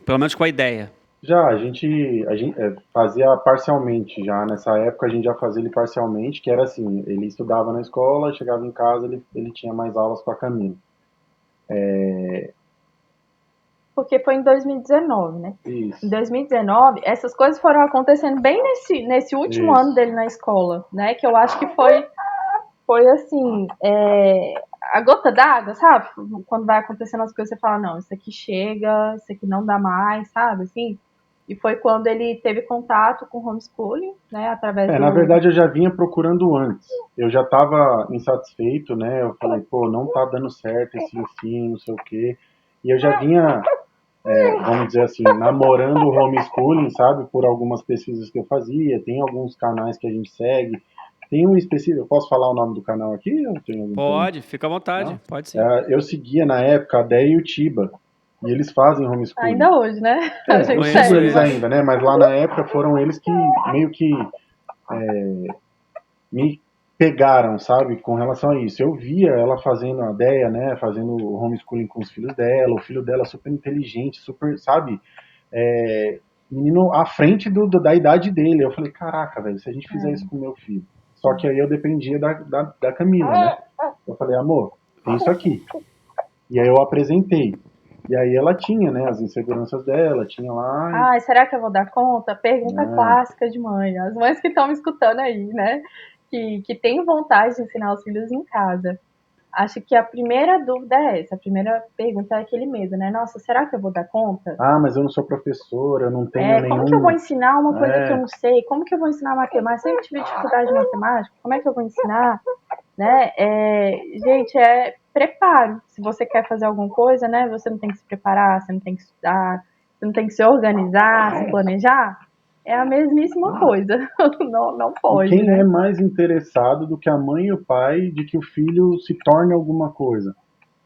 pelo menos com a ideia? Já, a gente fazia parcialmente já. Nessa época a gente já fazia ele parcialmente, que era assim, ele estudava na escola, chegava em casa, ele tinha mais aulas com a Camila. Porque foi em 2019, né? Isso. Em 2019, essas coisas foram acontecendo bem nesse último Isso. ano dele na escola, né? Que eu acho que foi assim, a gota d'água, sabe? Quando vai acontecendo as coisas, você fala, não, isso aqui chega, isso aqui não dá mais, sabe? Assim, e foi quando ele teve contato com o homeschooling, né? Através Na verdade eu já vinha procurando antes. Eu já estava insatisfeito, né? Eu falei, pô, não tá dando certo esse ensino, não sei o quê. E eu já vinha, vamos dizer assim, namorando o homeschooling, sabe? Por algumas pesquisas que eu fazia. Tem alguns canais que a gente segue. Tem um específico, eu posso falar o nome do canal aqui? Ou tem algum problema? Pode, fica à vontade. Não? Pode sim. Eu seguia na época a Déia e o Tiba. E eles fazem homeschooling. Ainda hoje, né? A gente Eu conheço sigo segue. eles ainda, né? Mas lá na época foram eles que meio que me pegaram, sabe? Com relação a isso. Eu via ela fazendo a Déia, né? Fazendo o homeschooling com os filhos dela. O filho dela super inteligente, super, sabe? Menino à frente da idade dele. Eu falei, caraca, velho, se a gente fizer isso com o meu filho. Só que aí eu dependia da Camila, né? Eu falei, amor, tem isso aqui. E aí eu apresentei. E aí ela tinha, né, as inseguranças dela, tinha lá... Será que eu vou dar conta? Pergunta clássica de mãe. As mães que estão me escutando aí, né? Que têm vontade de ensinar os filhos em casa. Acho que a primeira dúvida é essa. A primeira pergunta é aquele medo, né? Nossa, será que eu vou dar conta? mas eu não sou professora, eu não tenho nenhum... Como que eu vou ensinar uma coisa que eu não sei? Como que eu vou ensinar matemática? Sempre tive dificuldade de matemática. Como é que eu vou ensinar? Né? Gente, preparo. Se você quer fazer alguma coisa, né? Você não tem que se preparar, você não tem que estudar, você não tem que se organizar, se planejar. É a mesmíssima coisa. Não pode. E quem né? é mais interessado do que a mãe e o pai de que o filho se torne alguma coisa?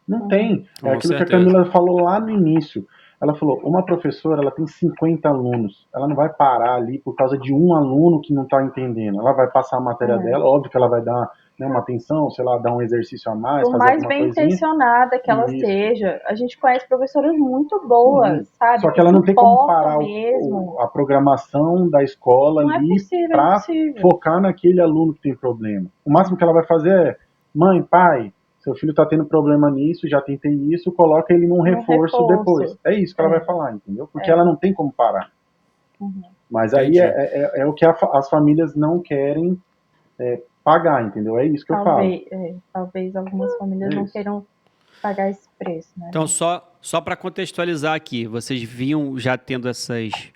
Não tem. Com Aquilo certeza. que a Camila falou lá no início. Ela falou, uma professora, ela tem 50 alunos. Ela não vai parar ali por causa de um aluno que não está entendendo. Ela vai passar a matéria dela, óbvio que ela vai dar, né, uma atenção, sei lá, dar um exercício a mais, Por fazer mais alguma bem coisinha. intencionada que ela Isso. seja, a gente conhece professoras muito boas, sabe? Só que ela não tem como importam parar mesmo. a programação da escola Não é ali possível, para é possível. focar naquele aluno que tem problema. O máximo que ela vai fazer é, mãe, pai, seu filho está tendo problema nisso, já tentei isso, coloca ele num reforço depois. É isso que ela vai falar, entendeu? Porque ela não tem como parar. Uhum. Mas aí Entendi. é o que as famílias não querem pagar, entendeu? É isso que eu falo. Talvez algumas famílias não queiram pagar esse preço, né? Então, só para contextualizar aqui, vocês vinham já tendo esses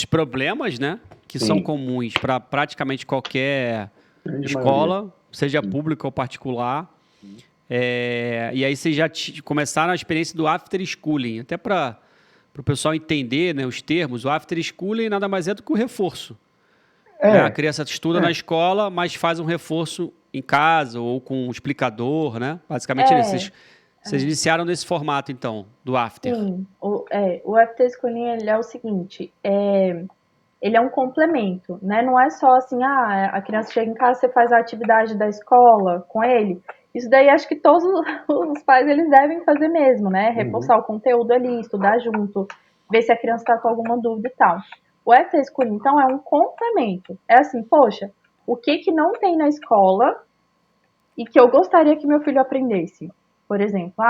problemas, né? Que Sim. são comuns para praticamente qualquer Grande escola, maioria. seja pública ou particular. E aí vocês já começaram a experiência do after schooling, até para o pessoal entender, né, os termos. O after schooling nada mais é do que o reforço. Né? A criança estuda na escola, mas faz um reforço em casa ou com um explicador, né? Basicamente vocês iniciaram nesse formato, então, do after. Sim, o after schooling ele é o seguinte, ele é um complemento, né? Não é só assim, a criança chega em casa, você faz a atividade da escola com ele. Isso daí acho que todos os pais eles devem fazer mesmo, né? Reforçar o conteúdo ali, estudar junto, ver se a criança está com alguma dúvida e tal. O after schooling, então, é um complemento. É assim, poxa, o que não tem na escola e que eu gostaria que meu filho aprendesse? Por exemplo,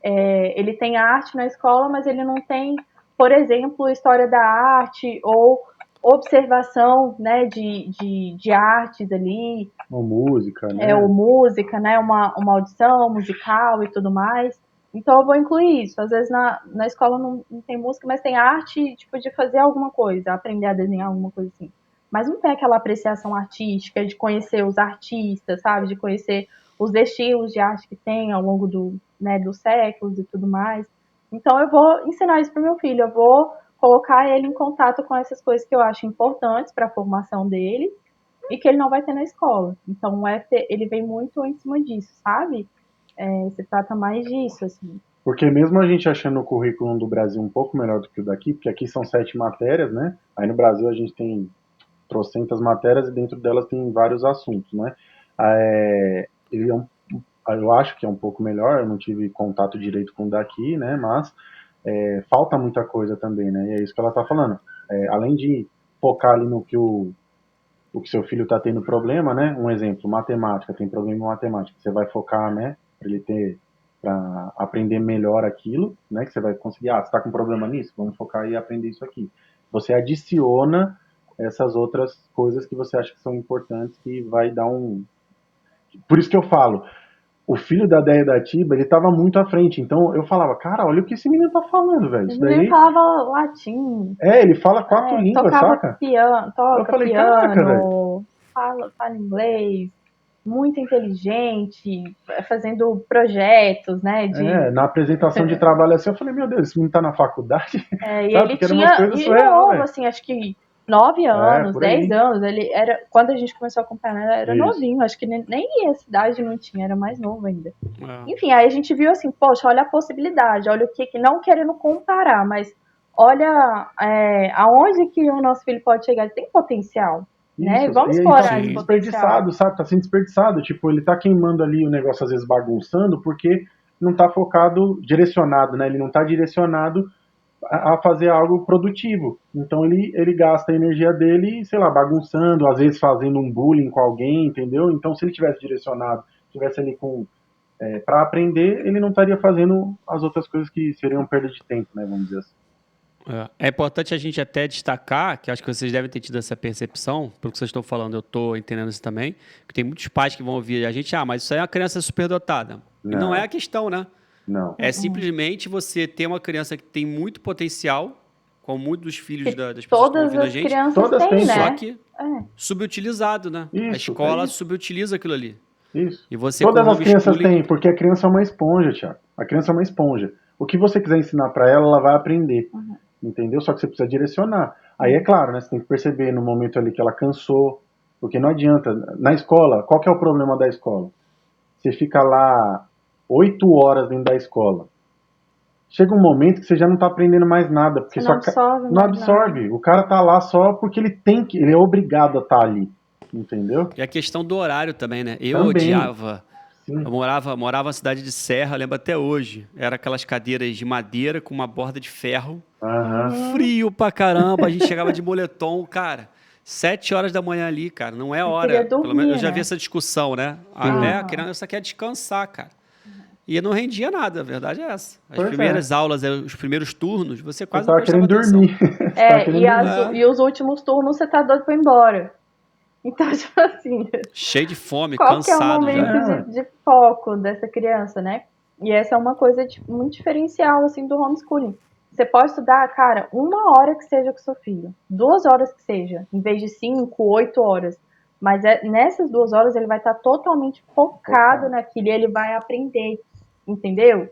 ele tem arte na escola, mas ele não tem, por exemplo, história da arte ou observação, né, de artes ali. Ou música, né? Ou música, né, uma audição musical e tudo mais. Então eu vou incluir isso. Às vezes na escola não tem música, mas tem arte, tipo, de fazer alguma coisa, aprender a desenhar alguma coisa assim. Mas não tem aquela apreciação artística de conhecer os artistas, sabe? De conhecer os estilos de arte que tem ao longo dos séculos e tudo mais. Então eu vou ensinar isso para o meu filho. Eu vou colocar ele em contato com essas coisas que eu acho importantes para a formação dele e que ele não vai ter na escola. Então, o EFT, ele vem muito em cima disso, sabe? Se trata mais disso, assim. Porque mesmo a gente achando o currículo do Brasil um pouco melhor do que o daqui, porque aqui são 7 matérias, né? Aí no Brasil a gente tem trocentas matérias e dentro delas tem vários assuntos, né? Ele eu acho que é um pouco melhor, eu não tive contato direito com o daqui, né? Mas falta muita coisa também, né? E é isso que ela tá falando. Além de focar ali no que o que seu filho está tendo problema, né? Um exemplo, matemática, tem problema em matemática. Você vai focar, né? Para aprender melhor aquilo, né? Que você vai conseguir, você está com problema nisso? Vamos focar e aprender isso aqui. Você adiciona essas outras coisas que você acha que são importantes, que vai dar um... Por isso que eu falo, o filho da Déia da Tiba, ele tava muito à frente. Então eu falava, cara, olha o que esse menino tá falando, velho. Isso daí... Ele falava latim. Ele fala 4 línguas, saca? Toca Eu falei, piano, caraca, velho. fala inglês, muito inteligente, fazendo projetos, né? Na apresentação de trabalho assim, eu falei, meu Deus, esse menino tá na faculdade? E ele tinha, novo, assim, acho que 9 anos, 10 anos, ele era, quando a gente começou a acompanhar, ele era novinho, acho que nem essa idade não tinha, era mais novo ainda. Enfim, aí a gente viu assim, poxa, olha a possibilidade, olha o que não querendo comparar, mas olha aonde que o nosso filho pode chegar, ele tem potencial. Né? Vamos explorar esse desperdiçado, sabe? Tá sendo desperdiçado. Tipo, ele tá queimando ali o negócio, às vezes bagunçando, porque não tá focado, direcionado, né? Ele não tá direcionado a fazer algo produtivo. Então ele gasta a energia dele, sei lá, bagunçando, às vezes fazendo um bullying com alguém, entendeu? Então se ele tivesse direcionado, tivesse ali para aprender, ele não estaria fazendo as outras coisas que seriam perda de tempo, né? Vamos dizer assim. É importante a gente até destacar, que acho que vocês devem ter tido essa percepção, pelo que vocês estão falando, eu estou entendendo isso também, que tem muitos pais que vão ouvir a gente, mas isso aí é uma criança superdotada. E não é a questão, né? Não. É simplesmente você ter uma criança que tem muito potencial, como muitos dos filhos das pessoas que estão ouvindo a gente. Todas têm, né? Só que subutilizado, né? Isso, a escola subutiliza aquilo ali. Isso. E você, todas as crianças têm, porque a criança é uma esponja, Thiago. A criança é uma esponja. O que você quiser ensinar para ela, ela vai aprender. Entendeu? Só que você precisa direcionar. Aí é claro, né? Você tem que perceber no momento ali que ela cansou, porque não adianta. Na escola, qual que é o problema da escola? Você fica lá 8 horas dentro da escola. Chega um momento que você já não tá aprendendo mais nada, porque não absorve. O cara tá lá só porque ele é obrigado a estar ali. Entendeu? E a questão do horário também, né? Eu odiava. Sim. Eu morava na cidade de Serra, lembro até hoje. Era aquelas cadeiras de madeira com uma borda de ferro. Frio pra caramba. A gente chegava de moletom, cara. 7 horas da manhã ali, cara. Não é hora. Dormir, pelo menos eu já vi essa discussão, né? A criança quer descansar, cara. E não rendia nada, a verdade é essa. As primeiras aulas, os primeiros turnos, você quase não prestava atenção. E os últimos turnos você tá doido pra ir embora. Então, tipo assim... Cheio de fome, cansado. Qual que é o momento de foco dessa criança, né? E essa é uma coisa muito diferencial, assim, do homeschooling. Você pode estudar, cara, 1 hora que seja com seu filho. 2 horas que seja. Em vez de 5, 8 horas. Mas nessas 2 horas ele vai estar totalmente focado naquilo e ele vai aprender. Entendeu?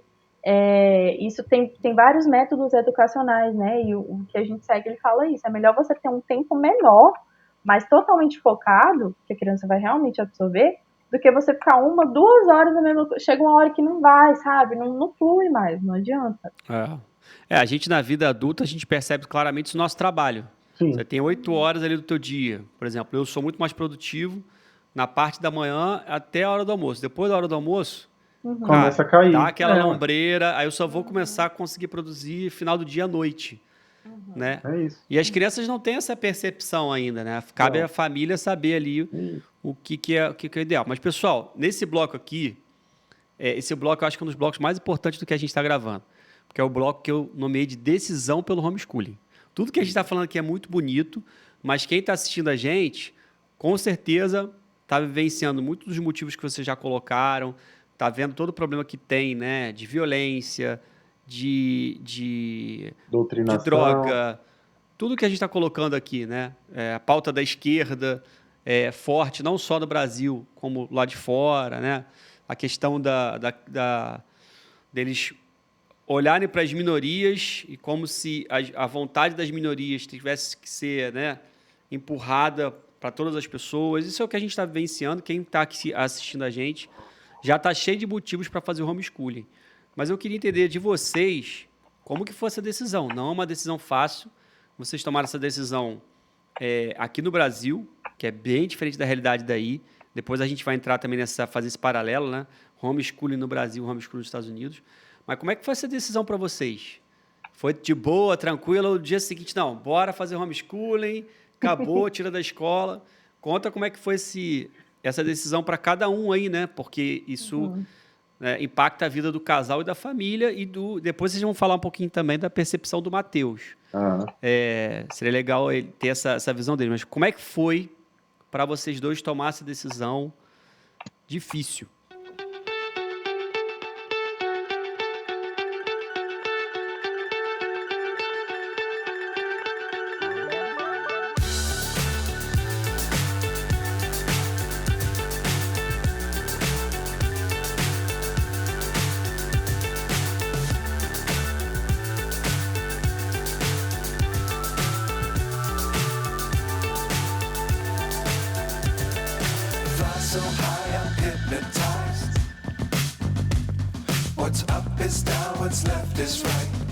Isso tem vários métodos educacionais, né? E o que a gente segue, ele fala isso. É melhor você ter um tempo menor, mas totalmente focado, que a criança vai realmente absorver, do que você ficar 1, 2 horas no mesmo... Chega uma hora que não vai, sabe? Não flui mais, não adianta. A gente na vida adulta, a gente percebe claramente isso no nosso trabalho. Sim. Você tem 8 horas ali do teu dia. Por exemplo, eu sou muito mais produtivo na parte da manhã até a hora do almoço. Depois da hora do almoço, começa a cair. Dá aquela lombreira, aí eu só vou começar a conseguir produzir final do dia à noite. Né? É isso. E as crianças não têm essa percepção ainda, né? Cabe à família saber ali o que é o ideal. Mas, pessoal, nesse bloco aqui, esse bloco eu acho que é um dos blocos mais importantes do que a gente está gravando. Porque é o bloco que eu nomeei de decisão pelo homeschooling. Tudo que a gente está falando aqui é muito bonito, mas quem está assistindo a gente, com certeza, está vivenciando muitos dos motivos que vocês já colocaram, está vendo todo o problema que tem, né? De violência, de droga, tudo que a gente está colocando aqui, né? A pauta da esquerda é forte, não só no Brasil, como lá de fora, né? A questão deles olharem para as minorias e como se a vontade das minorias tivesse que ser, né, empurrada para todas as pessoas. Isso é o que a gente está vivenciando. Quem está aqui assistindo a gente já está cheio de motivos para fazer homeschooling. Mas eu queria entender de vocês como que foi essa decisão. Não é uma decisão fácil. Vocês tomaram essa decisão aqui no Brasil, que é bem diferente da realidade daí. Depois a gente vai entrar também fazer esse paralelo, né? Homeschooling no Brasil, homeschooling nos Estados Unidos. Mas como é que foi essa decisão para vocês? Foi de boa, tranquila? O dia seguinte, não, bora fazer homeschooling, acabou, tira da escola. Conta como é que foi essa decisão para cada um aí, né? Porque isso impacta a vida do casal e da família. Depois vocês vão falar um pouquinho também da percepção do Matheus. Seria legal ele ter essa visão dele. Mas como é que foi para vocês dois tomar essa decisão difícil? So high, I'm hypnotized. What's up is down, what's left is right.